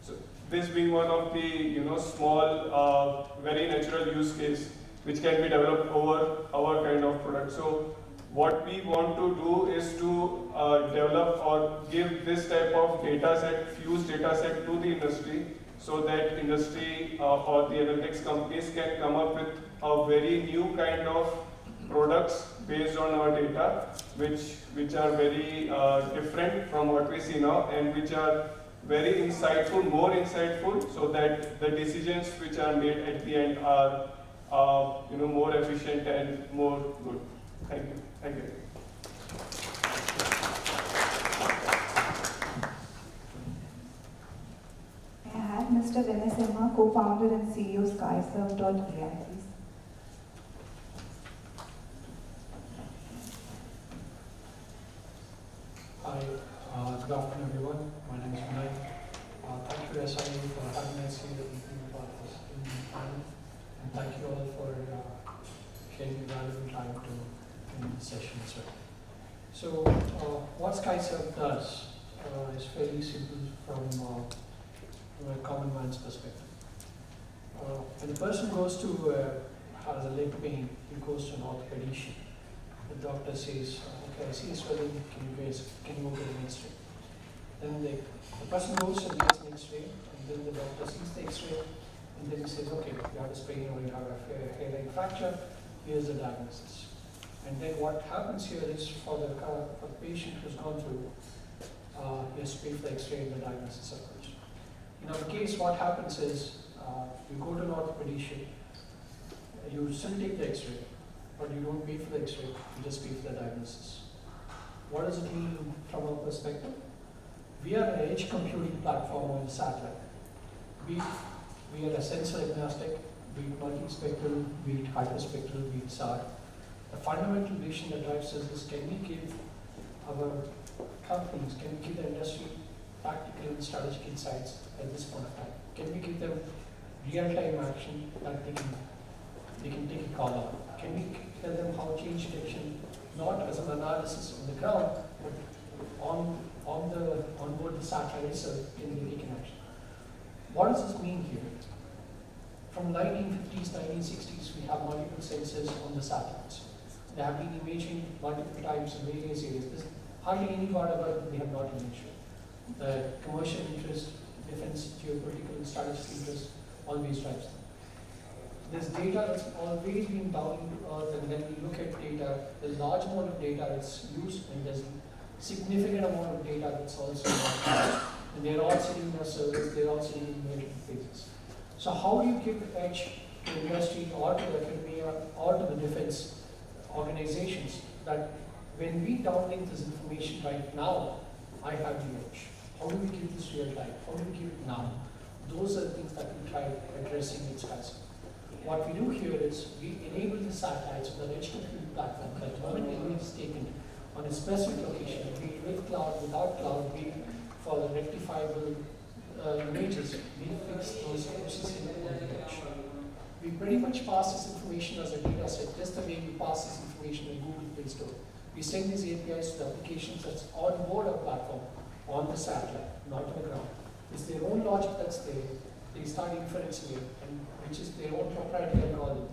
So this being one of the small, very natural use case which can be developed over our kind of product. So what we want to do is to develop or give this type of data set, fused data set to the industry, so that industry or the analytics companies can come up with a very new kind of products based on our data, which are very different from what we see now, and which are very insightful, more insightful, so that the decisions which are made at the end are more efficient and more good. Thank you. Thank you. I have Mr. Vinay, Simha, co-founder and CEO Skyserve.ai, please. Hi, good afternoon everyone. My name is Vinay. Thank you SIA for having us here and being part of this panel. And thank you all for sharing valuable time in this session as well. So what Skyserve does is fairly simple from a common man's perspective. When a person goes to has a leg pain, he goes to an orthopedician. The doctor says, okay, I see a swelling, can you go get an X-ray? Then the person goes and gets an X-ray, and then the doctor sees the X-ray, and then he says, okay, you have a sprain or you have a hairline fracture, here's the diagnosis. And then what happens here is for the patient who's gone through, he has to pay for the X-ray and the diagnosis approach. In our case, what happens is, you go to an orthopedician, you still take the X-ray, but you don't pay for the X-ray, you just pay for the diagnosis. What does it mean from our perspective? We are an edge computing platform on the satellite. We are a sensor agnostic, be it multispectral, be it hyperspectral, be it SAR. The fundamental vision that drives us is, can we give our companies, can we give the industry practical and strategic insights at this point of time? Can we give them real-time action that they can take a call on? Can we tell them how change detection, not as an analysis on the ground, but on board the satellite itself, can be taken action? What does this mean here? From 1950s, 1960s, we have multiple sensors on the satellites. They have been imaging multiple times in various areas. There's hardly any part of it they have not imaged. The commercial interest, defense, geopolitical, and strategic interest always drives them. This data that's always been down to earth, and when we look at data, there's a large amount of data that's used, and there's a significant amount of data that's also not used. And they're all sitting in our servers, they're all sitting in multiple phases. So how do you give edge to the industry or to the academia or to the defense organizations that when we downlink this information right now, I have the edge? How do we give this real time? How do we give it now? Those are the things that we try addressing in Skyserve. What we do here is we enable the satellites with an edge computing platform that the moment the image is taken on a specific location, be it with cloud, without cloud, be it for the rectifiable images, we fix those processing on the edge. We pretty much pass this information as a data set, just the way we pass this information in Google Play Store. We send these APIs to the applications that's on board our platform, on the satellite, not on the ground. It's their own logic that's there. They start inferencing it, and which is their own proprietary algorithm.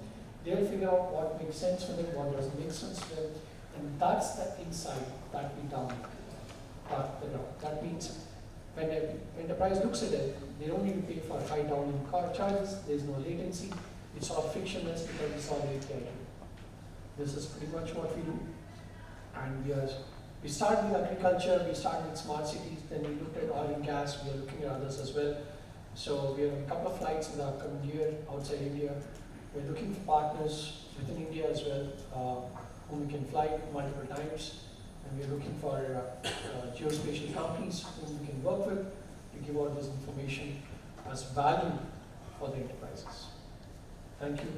They'll figure out what makes sense for them, what doesn't make sense for them, and that's the insight that we download. That means when an enterprise looks at it, they don't need to pay for high downlink charges, there's no latency, it's all frictionless because it's all API. This is pretty much what we do. And we start with agriculture, we start with smart cities, then we looked at oil and gas, we are looking at others as well. So we have a couple of flights in the upcoming year outside India, We're looking for partners within India as well, whom we can fly multiple times. And we're looking for geospatial companies whom we can work with to give out this information as value for the enterprises. Thank you.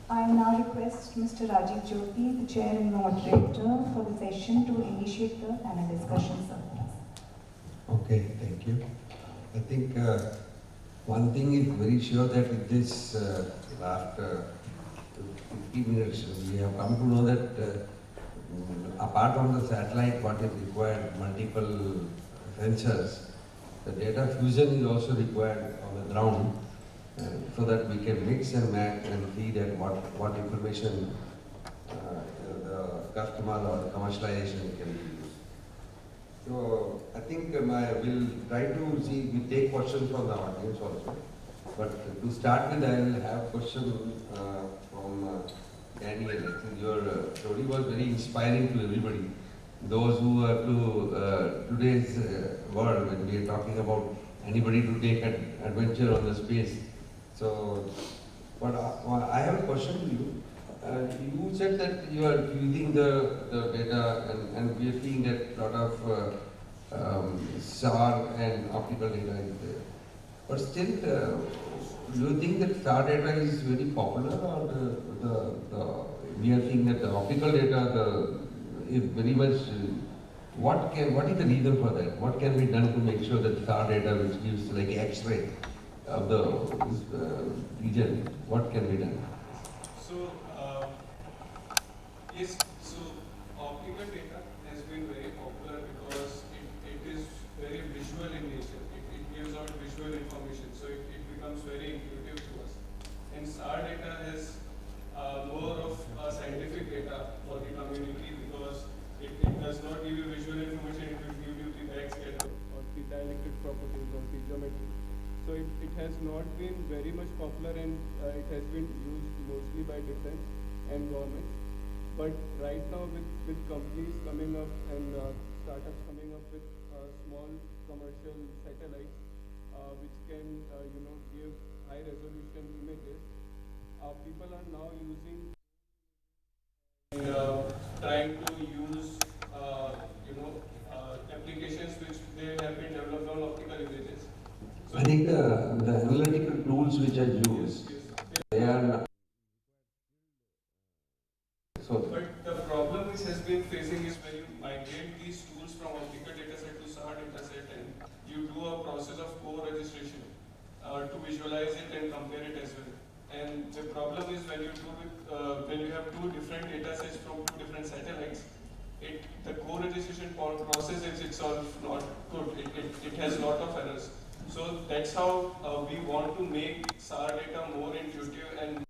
I now request Mr. Rajeev Jyoti, the chair and moderator for the session, to initiate the panel discussion surplus. Okay, thank you. I think one thing is very sure that in this last 50 minutes, we have come to know that apart from the satellite, what is required, multiple sensors, the data fusion is also required on the ground, so that we can mix and match and see that what information the customer or the commercialization can use. So I think we'll try to see, we take questions from the audience also. But to start with, I will have question from Denil. I think your story was very inspiring to everybody. Those who are to today's world, when we are talking about anybody to take an adventure on the space. So, but I have a question to you. You said that you are using the data, and we are seeing that a lot of SAR and optical data is there. But still, do you think that SAR data is very popular, or we are seeing that the optical data is very much? What is the reason for that? What can be done to make sure that SAR data, which gives like X-ray of the region, what can be done? So, yes, so optical data has been very popular because it is very visual in nature. It gives out visual information, so it becomes very intuitive to us. And SAR data has more of scientific data for the community because it does not give you visual information, it will give you the backscatter or the dielectric properties or the geometry. So it has not been very much popular, and it has been used mostly by defense and government. But right now with companies coming up and startups coming up with small commercial satellites which can give high resolution images, people are now using and trying to use applications which they have been developed on optical images. So I think the analytical tools which are used, they are so. But the problem which has been facing is when you migrate these tools from optical dataset to SAR dataset, and you do a process of co-registration to visualize it and compare it as well. And the problem is when you have two different datasets from two different satellites, the co-registration process is itself not good. It has a lot of errors. So that's how we want to make SAR data more intuitive, and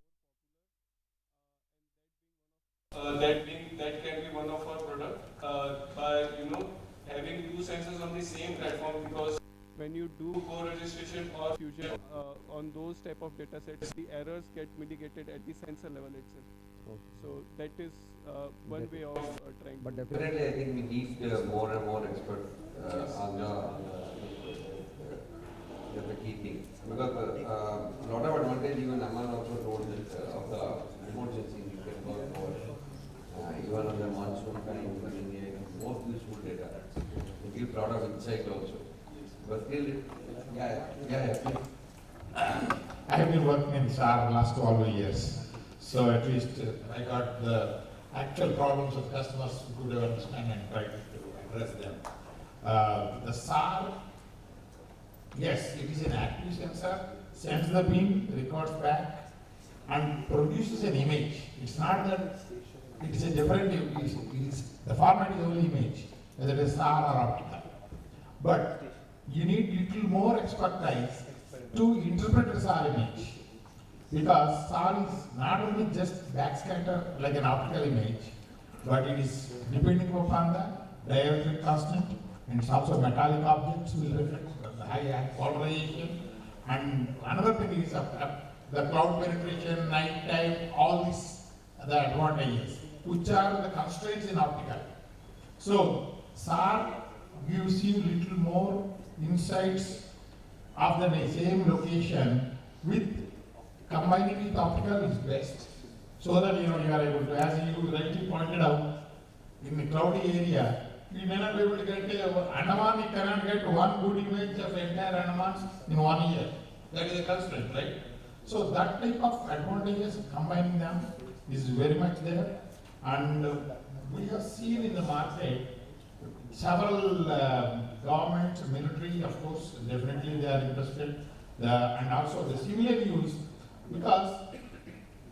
that can be one of our product by having two sensors on the same platform, because when you do co-registration or fusion on those type of data sets, the errors get mitigated at the sensor level itself. Okay. So that is one way of trying. But definitely, I think we need more and more experts on the key thing, because a lot of advantage. Even Aman also told that of the remote sensing you can work for. Even on the monsoon time in India, most useful data. It gives a lot of insight also. But still, yeah, please. I have been working in SAR the last 12 years. So at least I got the actual problems of customers who could understand and try to address them. The SAR, yes, it is an active sensor, sends the beam, records back, and produces an image. It's not that it is a different image. The format is only image, whether it is SAR or optical. But you need little more expertise to interpret the SAR image, because SAR is not only just backscatter like an optical image, but it is depending upon the dielectric constant, and it's also metallic objects will reflect the high polarization. And another thing is the cloud penetration, night time, all these the advantages, which are the constraints in optical. So SAR gives you little more insights of the same location with combining with optical is best. So that you are able to, as you rightly pointed out, in the cloudy area, we may not be able to get Andaman, you cannot get one good image of entire Andaman in 1 year. That is a constraint, right? So that type of advantages, combining them, is very much there. And we have seen in the market several governments, military, of course, definitely they are interested, and also the civilian use, because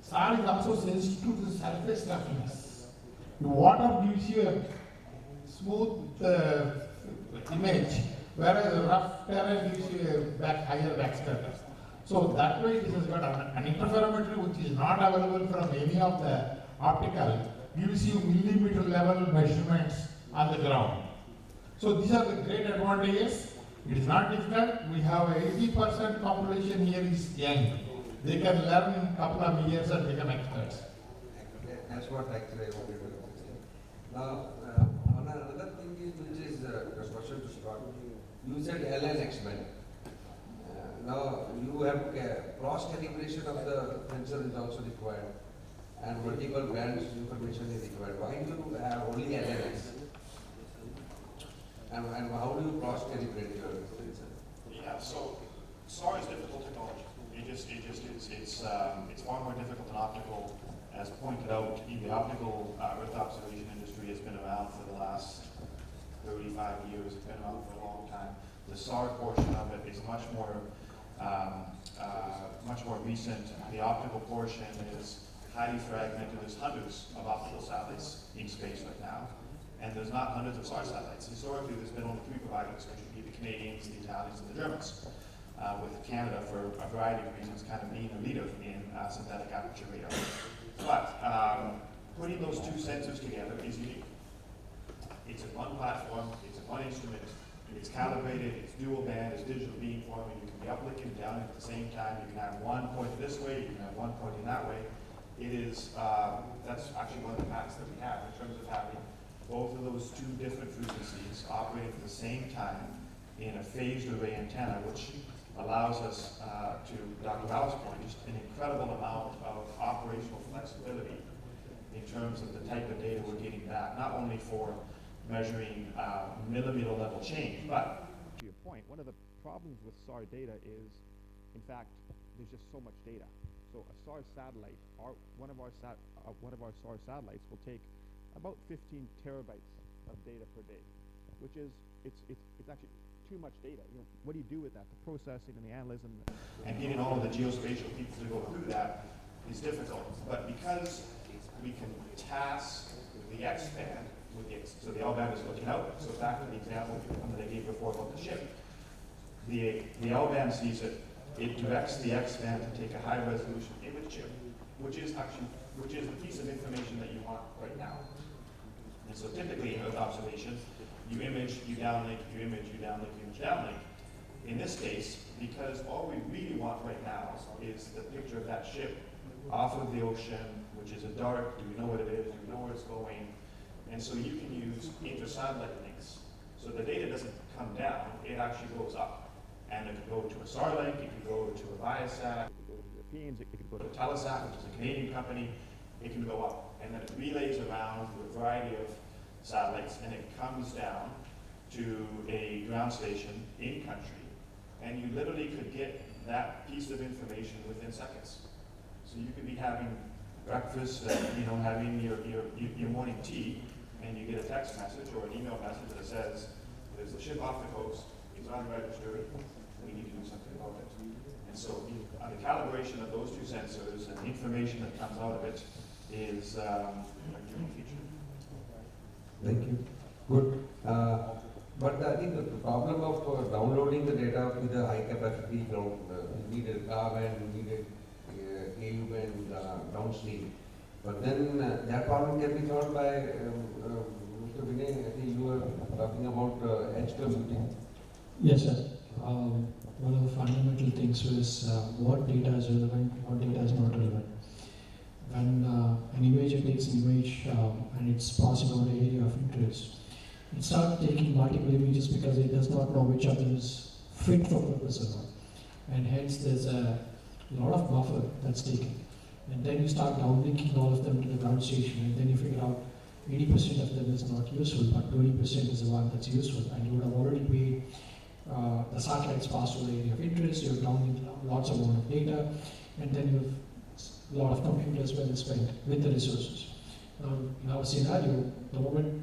SAR is also sensitive to the surface roughness. The water gives you a smooth image, whereas rough terrain gives you a higher backscatter. So that way this has got an interferometry which is not available from any of the optical, gives you millimeter level measurements on the ground. So these are the great advantages. It is not difficult. We have 80% population here is young. They can learn in a couple of years and become experts. That's what actually I wanted to say. Now, another thing is, which is the question to Scott. You said LNX band. Now, you have cross calibration of the sensor is also required, and multiple bands information is required. Why do you have only LNX? And how do you cross calibrate your sensor? Yeah, so SAR is difficult technology. It just is. It's far more difficult than optical. As pointed out, the optical Earth observation industry has been around for the last 35 years. It's been around for a long time. The SAR portion of it is much more recent. The optical portion is highly fragmented. There's hundreds of optical satellites in space right now, and there's not hundreds of SAR satellites. Historically, there's been only 3 providers, which would be the Canadians, the Italians, and the Germans, with Canada, for a variety of reasons, kind of being a leader in synthetic aperture radar. But putting those 2 sensors together is unique. It's in one platform, it's in one instrument, it's calibrated, it's dual band, it's digital beamforming, you can be uplinking and downlink at the same time, you can have one pointing this way, you can have one pointing that way. It is, that's actually one of the patents that we have in terms of having both of those 2 different frequencies operating at the same time in a phased array antenna, which allows us, to Dr. Rao's point, just an incredible amount of operational flexibility in terms of the type of data we're getting back, not only for measuring millimeter level change, but to your point, one of the problems with SAR data is, in fact, there's just so much data. So a SAR satellite, one of our SAR satellites will take about 15 terabytes of data per day, which is it's actually too much data. You know, what do you do with that? The processing and the analysis and getting all of the geospatial people to go through that is difficult. But because we can task the X band with so the L band is looking out. So back to the example that I gave before about the ship. The L band sees it. It directs the X band to take a high resolution image chip, which is the piece of information that you want right now. And so typically in Earth observation, you image, you downlink, you image, you downlink, you image, downlink. In this case, because all we really want right now is the picture of that ship off of the ocean, which is a dark, do we know what it is, do we know where it's going? And so you can use inter-satellite links. So the data doesn't come down, it actually goes up. And it could go to a SAR link, it could go to a Viasat, it could go to the Europeans, it could go to Telesat, which is a Canadian company, it can go up. And then it relays around to a variety of satellites, and it comes down to a ground station in country, and you literally could get that piece of information within seconds. So you could be having breakfast, having your morning tea, and you get a text message or an email message that says, there's a ship off the coast, it's unregistered, we need to do something about it. And so the calibration of those 2 sensors and the information that comes out of it is a unique feature. Thank you. Good. But I think the problem of downloading the data with a high capacity ground, you need a car band, you need a AU band downstream. But then that problem can be solved by Mr. Vinay. I think you were talking about edge computing. Yes, sir. One of the fundamental things is what data is relevant, what data is not relevant. When an imager takes an image and it's passing out an area of interest, it starts taking multiple images because it does not know which other is fit for purpose or not. And hence there's a lot of buffer that's taken. And then you start downlinking all of them to the ground station, and then you figure out 80% of them is not useful, but 20% is the one that's useful. And you would have already paid the satellites passed over the area of interest, you have downlinked lots of amount of data, and then you have a lot of computers well spent with the resources. Now, in our scenario, the moment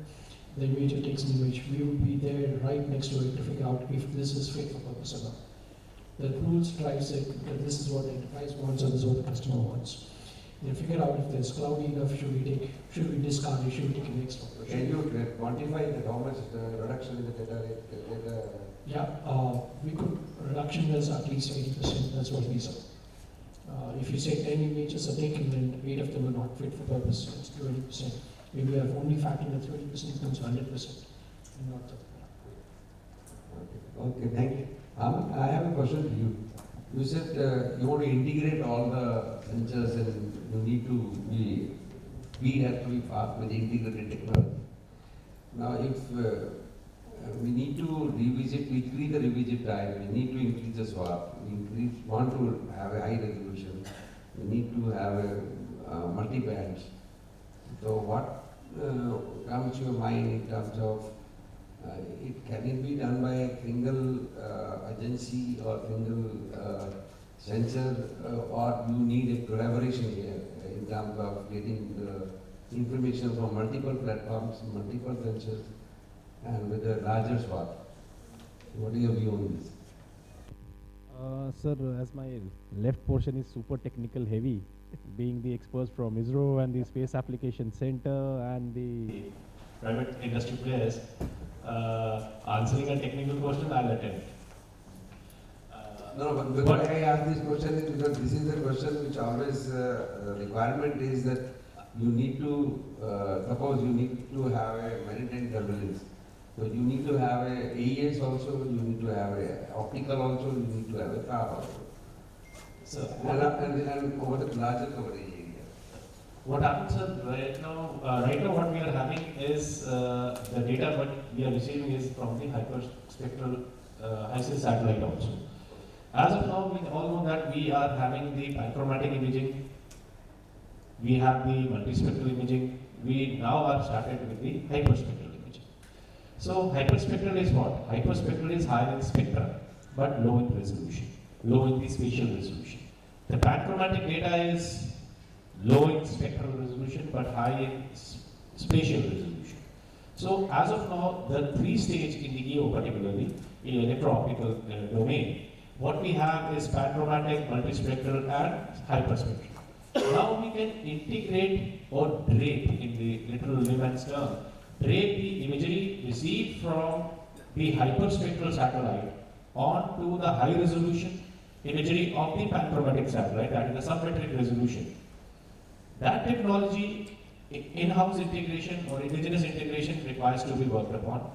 the imager takes an image, we will be there right next to it to figure out if this is fit for purpose or not. The rules drives it because this is what the enterprise wants or this is what the customer wants. They figure out if there's cloudy enough, should we discard it, should we take an extra? Can you quantify that how much reduction in the data rate? Yeah, we could, reduction is at least 80%, that's what we saw. If you say 10 images are taken, then 8 of them are not fit for purpose, it's 20%. If we have only factored the 30%, it becomes 100%. And not Okay, thank you. I have a question to you. You said you want to integrate all the sensors and you need to be, speed has to be fast with integrated technology. Now, if we need to revisit, we increase the revisit time, we need to increase the swap, we want to have a high resolution, we need to have a multi-bands. So what comes to your mind in terms of can it be done by a single agency or single sensor, or you need a collaboration here in terms of getting the information from multiple platforms, multiple sensors, and with a larger swath? What is your view on this? Sir, as my left portion is super technical heavy, being the experts from ISRO and the Space Application Center and the private industry players, answering a technical question, I'll attempt. No, but before I ask this question is because this is the question which always requirement is that you need to, suppose you need to have a maritime surveillance. So you need to have a AES also, you need to have a optical also, you need to have a car also. So, and over the larger coverage area. what happens is right now what we are having is the data what we are receiving is from the hyperspectral HISIS satellite also. As of now, we all know that we are having the panchromatic imaging, we have the multispectral imaging, we now are started with the hyperspectral imaging. So hyperspectral is what? Hyperspectral is high in spectra, but low in resolution, low in the spatial resolution. The panchromatic data is low in spectral resolution, but high in spatial resolution. So as of now, the 3-stage in the EO, particularly in electro-optical domain, what we have is panchromatic, multispectral, and hyperspectral. Now we can integrate or drape, in the literal layman's term, drape the imagery received from the hyperspectral satellite onto the high resolution imagery of the panchromatic satellite, that is the submetric resolution. That technology, in-house integration or indigenous integration requires to be worked upon,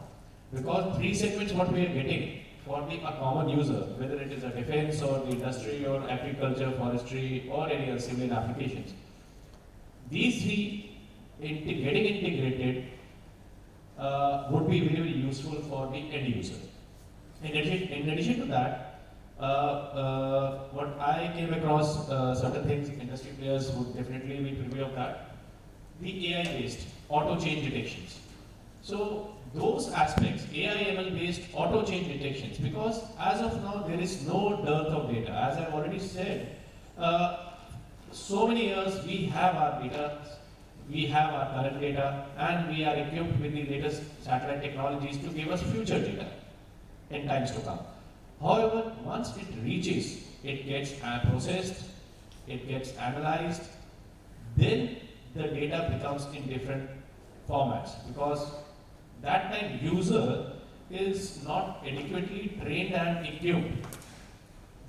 because 3 segments what we are getting for a common user, whether it is a defense or the industry or agriculture, forestry or any other civilian applications. These 3 getting integrated would be very, very useful for the end user. In addition to that, what I came across certain things, industry players would definitely be privy of that, the AI-based auto change detections. So those aspects, AI/ML based auto change detections, because as of now there is no dearth of data. As I've already said, so many years we have our data, we have our current data, and we are equipped with the latest satellite technologies to give us future data in times to come. However, once it reaches, it gets processed, it gets analyzed, then the data becomes in different formats, because that time user is not adequately trained and equipped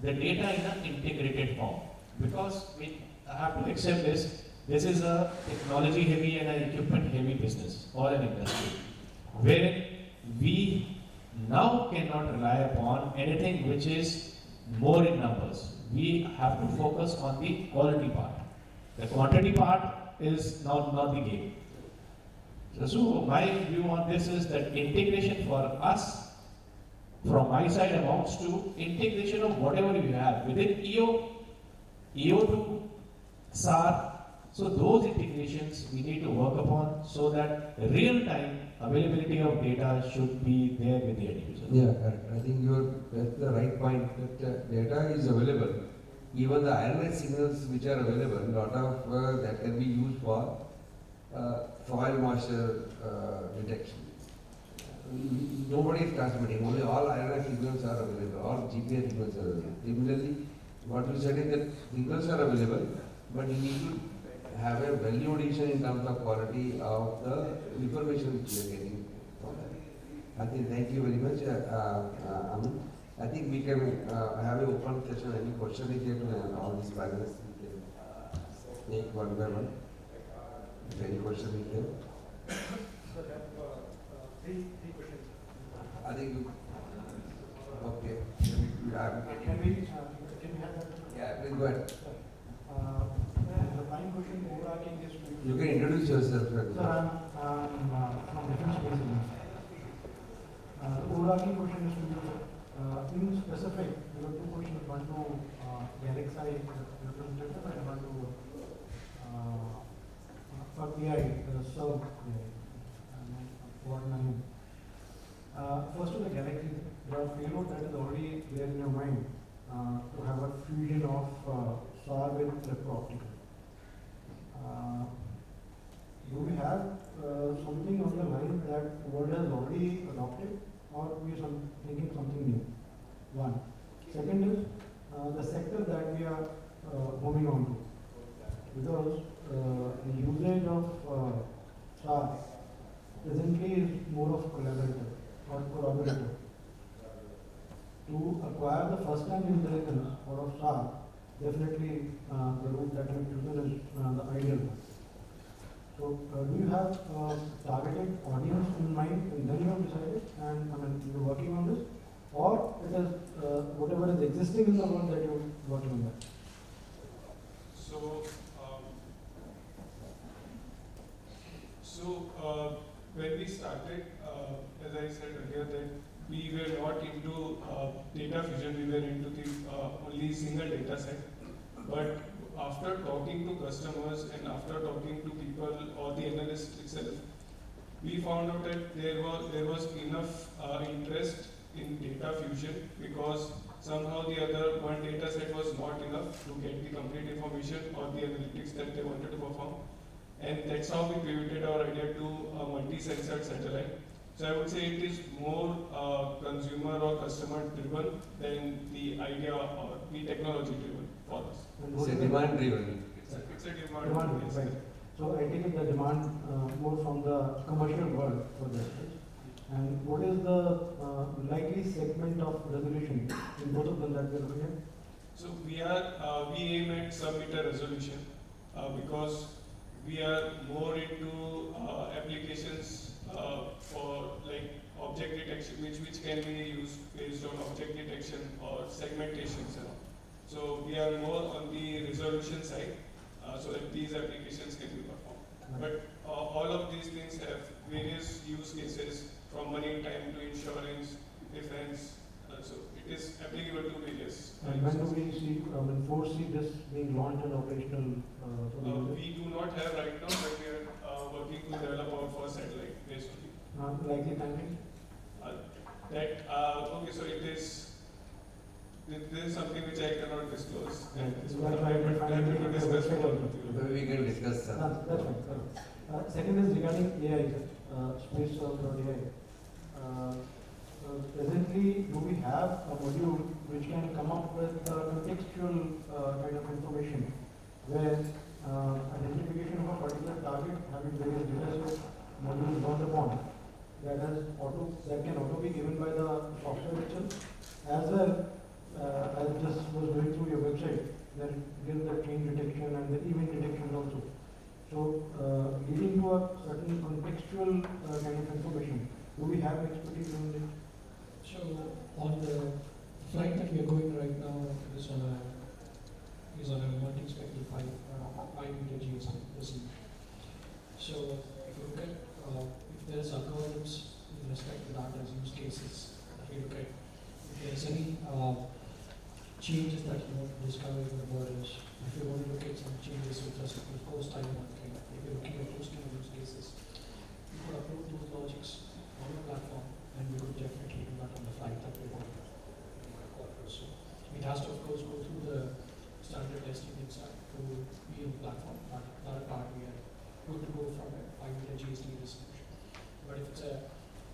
the data in an integrated form, because we have to accept this is a technology heavy and an equipment heavy business or an industry where we now cannot rely upon anything which is more in numbers. We have to focus on the quality part. The quantity part is not the game. So my view on this is that integration for us, from my side, amounts to integration of whatever you have within EO to SAR. So those integrations we need to work upon so that real-time availability of data should be there with the end user. Yeah, correct. I think that's the right point, that data is available. Even the IRS signals which are available, lot of that can be used for soil moisture detection. Nobody is transmitting, only all IRS signals are available, all GPS signals are available. Similarly, what you said is that signals are available, but you need to have a value addition in terms of quality of the information which you are getting from that. I think, thank you very much, Amin. I think we can have an open session. Any question is there to all these panelists? We can take one by one. If any question is there. Three questions. I think you, okay. Can we have that? Yeah, please go ahead. The prime question overarching is to You can introduce yourself. Sir, I'm from Defense Space Industry. The overarching question is to you, sir. In specific, there are two questions. One to GalaxEye representative and one to for AI, SIRV first to the GalaxEye, the payload that is already there in your mind to have a fusion of SAR with electro-optical. Do we have something on the line that world has already adopted, or we are thinking something new? One. Second is the sector that we are moving on to, because the usage of SAR presently is more of collaborative or collaborative. To acquire the first-hand intelligence out of SAR, definitely the route that you have chosen is the ideal one. So, do you have targeted audience in mind, and then you have decided, and I mean, you're working on this, or it is whatever is existing in the world that you're working on that? When we started, as I said earlier, that we were not into data fusion, we were into the only single data set. But after talking to customers and after talking to people or the analyst itself, we found out that there was enough interest in data fusion, because somehow the other one data set was not enough to get the complete information or the analytics that they wanted to perform. And that's how we pivoted our idea to a multi-sensored satellite. So I would say it is more consumer or customer driven than the idea or the technology driven for us. It's a demand driven. It's a demand Yes, right. So I take it the demand more from the commercial world for this. And what is the likely segment of resolution in both of them that we are looking at? So we aim at sub-meter resolution because we are more into applications for like object detection, which can be used based on object detection or segmentations. So we are more on the resolution side, so that these applications can be performed. But all of these things have various use cases, from money time to insurance, defense. So it is applicable to various. And when do we foresee this being launched and operational? We do not have right now, but we are working to develop our first satellite based on it. Likely timing? Okay, so this is something which I cannot disclose. We can discuss. That's fine. Second is regarding AI, Spatial.ai. Presently, do we have a module which can come up with contextual kind of information, where identification of a particular target having various data sets, modules drawn upon, that can auto be given by the software itself, as well as this was going through your website, that gives the change detection and the event detection also. So, leading to a certain contextual kind of information, do we have expertise on it? So, on the flight that we are going right now is on a multi-spectral 5 meter GSM receiver. So, if you look at there's algorithms with respect to that, there's use cases that we look at. If there's any changes that you want to discover in the borders, if you want to look at some changes with respect to post-time working, if you're looking at those kind of use cases, you could upload those logics on the platform, and we could definitely do that on the flight that we want to offer. So it has to, of course, go through the standard testing inside to be on the platform. But that part we are good to go from a 5 meter GSD resolution. But if it's a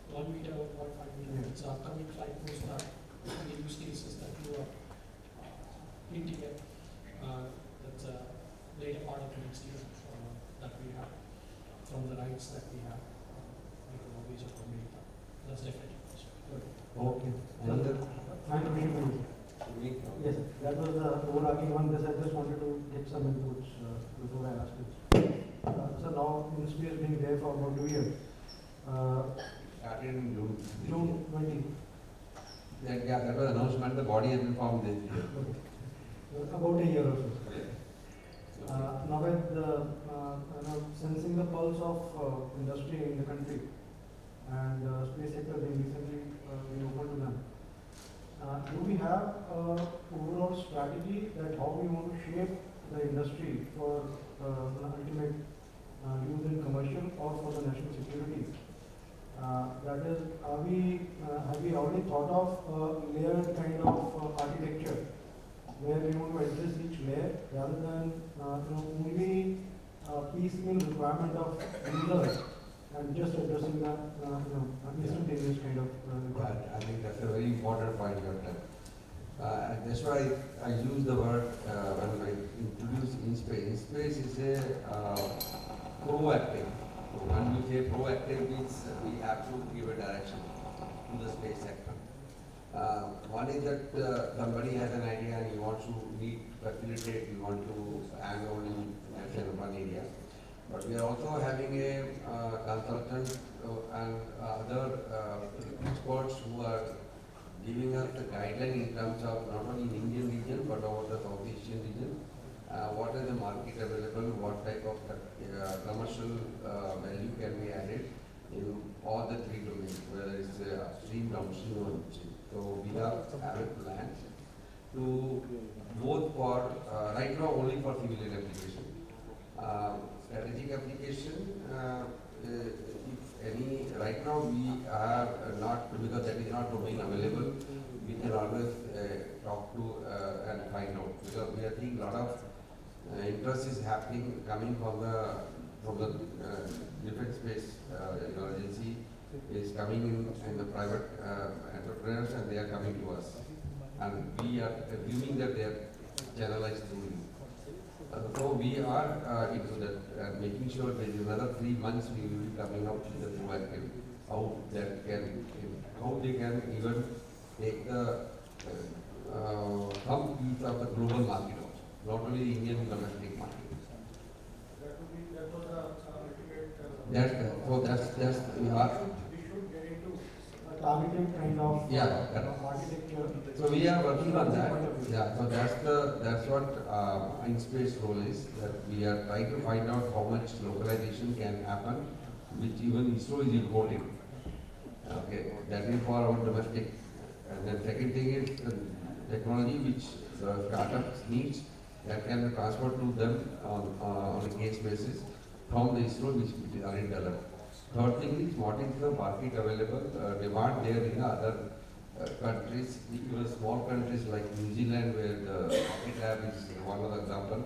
1 meter or 0.5 meter, it's an upcoming flight post that the use cases that you are hinting at, that's a later part of the next year that we have from the rights that we have. We can always accommodate that. That's definitely good. Okay. Another final question. Yes, that was the overarching one. This I just wanted to get some inputs before I ask it. So now industry has been there for about 2 years. Started in June. June 20. That was announcement. The body has been formed this year. Okay. About a year or so. Now with the sensing the pulse of industry in the country and space sector being recently been open to them. Do we have overall strategy that how we want to shape the industry for ultimate use in commercial or for the national security? That is, have we already thought of layered kind of architecture where we want to address each layer rather than only piecemeal requirement of users and just addressing the instantaneous kind of requirement? I think that's a very important point you have done. That's why I use the word when I introduce InSpace. InSpace is a proactive. When we say proactive means we have to give a direction to the space sector. One is that somebody has an idea and he wants to facilitate, we want to hang on in one area. But we are also having a consultant and other experts who are giving us the guideline in terms of not only in Indian region but over the South Asian region. What is the market available, what type of commercial value can be added in all the 3 domains, whether it's upstream, downstream or upstream. So we have a plan to both for, right now only for civilian application. Strategic application, if any, right now we are not, because that is not domain available, we can always talk to and find out, because we are seeing a lot of interest is happening, coming from the defense space agency is coming in the private entrepreneurs and they are coming to us. And we are assuming that they are channelized through you. So we are into that and making sure that in another 3 months we will be coming out with the proactive, how they can even take the some piece of the global market also, not only the Indian domestic market. That was the ultimate. That's we are. We should get into a targeted kind of architecture. So we are working on that. Yeah. So that's what InSpace role is. That we are trying to find out how much localization can happen, which even ISRO is importing. Okay, that is for our domestic. And then second thing is the technology which the startups needs that can be transferred to them on a case basis from the ISRO which is already developed. Third thing is what is the market available demand there in the other countries, even small countries like New Zealand where the rocket lab is one of the example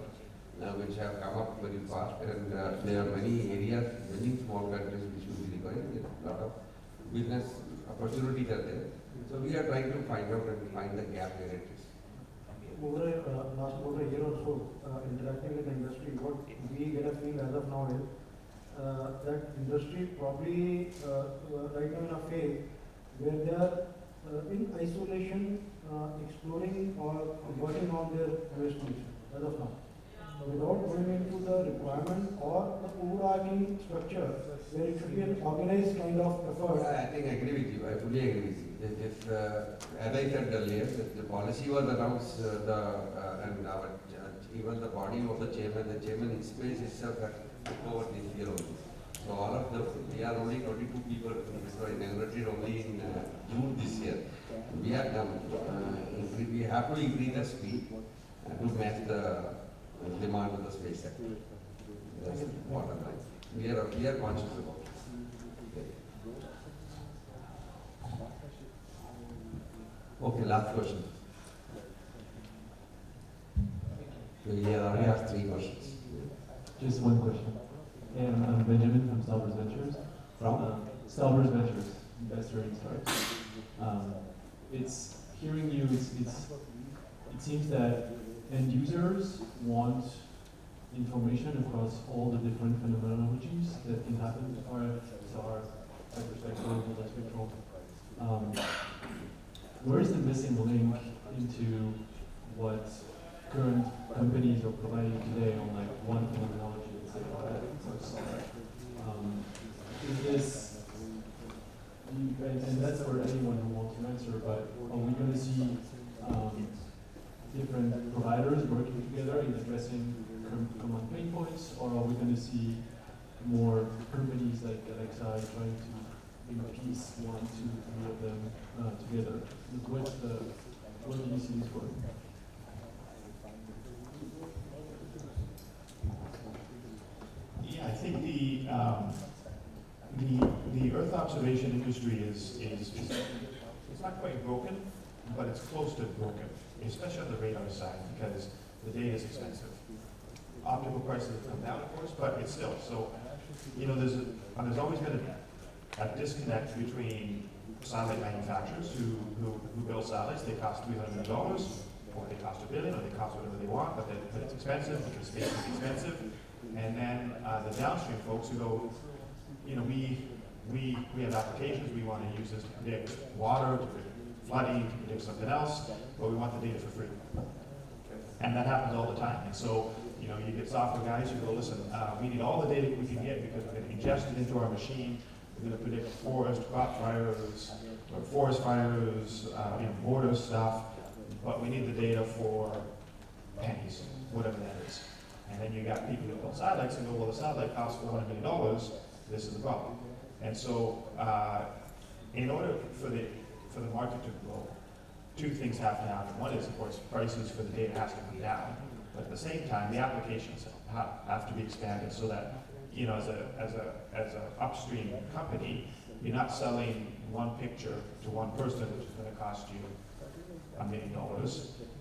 which have come up very fast, and there are many areas, many small countries which will be requiring a lot of business opportunities are there. So we are trying to find out and find the gap where it is. Last over a year or so, interacting with the industry, what we get a feel as of now is that industry probably right now in a phase where they are in isolation, exploring or working on their investigation as of now, without going into the requirement or the overarching structure where it should be an organized kind of effort. I think I agree with you. I fully agree with you. If, as I said earlier, the policy was announced, and even the body of the chairman in space itself had took over this year only. So all of the, we are only 22 people, so inaugurated only in June this year. We have done, we have to increase the speed to match the demand of the space sector. That's the bottom line. We are conscious about it. Okay, last question. We already asked 3 questions. Just one question. I'm Benjamin from Stalvers Ventures. From? Stalvers Ventures, investor in startups. It's hearing you. It seems that end users want information across all the different phenomenologies that can happen to RF, SAR, hyperspectral, multispectral. Where is the missing link into what current companies are providing today on like one phenomenology, let's say RF or SAR? Is this, and that's for anyone who wants to answer, but are we going to see different providers working together in addressing common pain points, or are we going to see more companies like GalaxEye trying to piece 1, 2, 3 of them together? What do you see this for? Yeah, I think the Earth observation industry is it's not quite broken, but it's close to broken, especially on the radar side, because the data is expensive. Optical prices have come down, of course, but it's still so. You know, there's always been a disconnect between satellite manufacturers who build satellites. They cost $300 million, or they cost $1 billion, or they cost whatever they want, but it's expensive because space is expensive. And then the downstream folks who go, you know, we have applications, we want to use this to predict water, to predict flooding, to predict something else, but we want the data for free. And that happens all the time. And so, you know, you get software guys who go, listen, we need all the data we can get because we're going to ingest it into our machine. We're going to predict forest, crop fires, or forest fires, you know, border stuff, but we need the data for pennies, whatever that is. And then you got people who build satellites and go, well, the satellite costs $400 million, this is the problem. And so, in order for the market to grow, 2 things have to happen. One is, of course, prices for the data has to come down, but at the same time, the applications have to be expanded so that, you know, as a upstream company, you're not selling one picture to one person, which is going to cost you $1 million.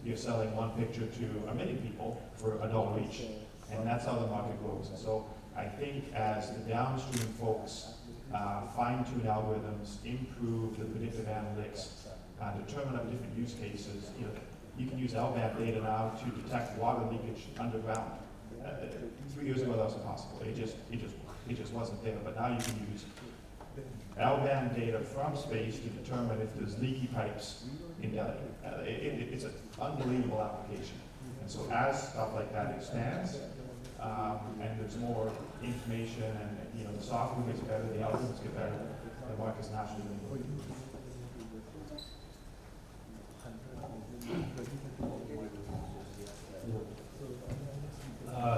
You're selling one picture to 1 million people for $1 each, and that's how the market grows. And so I think as the downstream folks fine-tune algorithms, improve the predictive analytics, determine up different use cases, you know, you can use L-band data now to detect water leakage underground. 3 years ago that was impossible. It just wasn't there. But now you can use L-band data from space to determine if there's leaky pipes in Delhi. It's an unbelievable application. And so as stuff like that expands, and there's more information, and you know the software gets better, the algorithms get better, the market's naturally going to grow.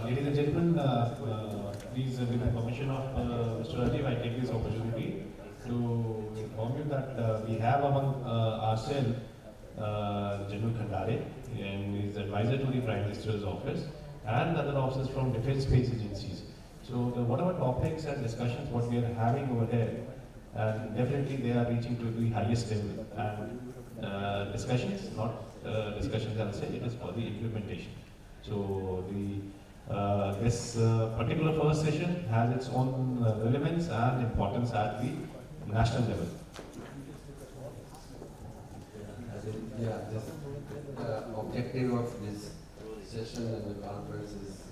Ladies and gentlemen, please, with the permission of Mr. Rajeev, I take this opportunity to inform you that we have among ourselves General Khandare, and he is advisor to the Prime Minister's office, and other officers from different space agencies. So whatever topics and discussions what we are having over there, and definitely they are reaching to the highest level. And discussions, not discussions, I'll say, it is for the implementation. So this particular first session has its own relevance and importance at the national level. Yeah, the objective of this session and the conference is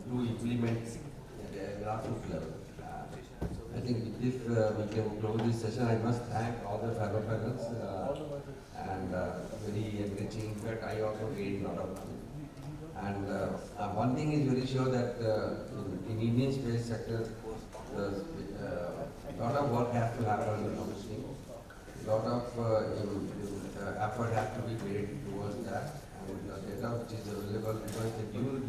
to implement at a grassroots level. I think if we can close this session, I must thank all the fellow fellows and very enriching. In fact, I also gained a lot of knowledge. And one thing is very sure that in Indian space sector, a lot of work has to happen on the commissioning. A lot of effort has to be made towards that. And the data which is available, because the dual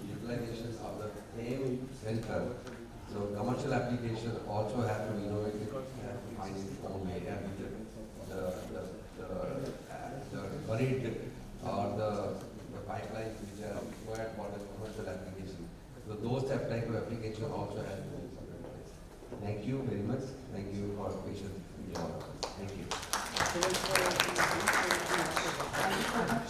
utilization of the same center So commercial application also have to innovate it, have to find its own way. And the buried or the pipelines which are required for the commercial application. So those type of application also have to be in place. Thank you very much. Thank you for patience with all of us. Thank you. Thank you so much,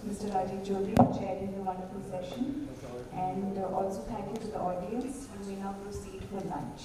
Mr. Rajeev Jyoti, for chairing the wonderful session. And also thank you to the audience. We may now proceed for lunch.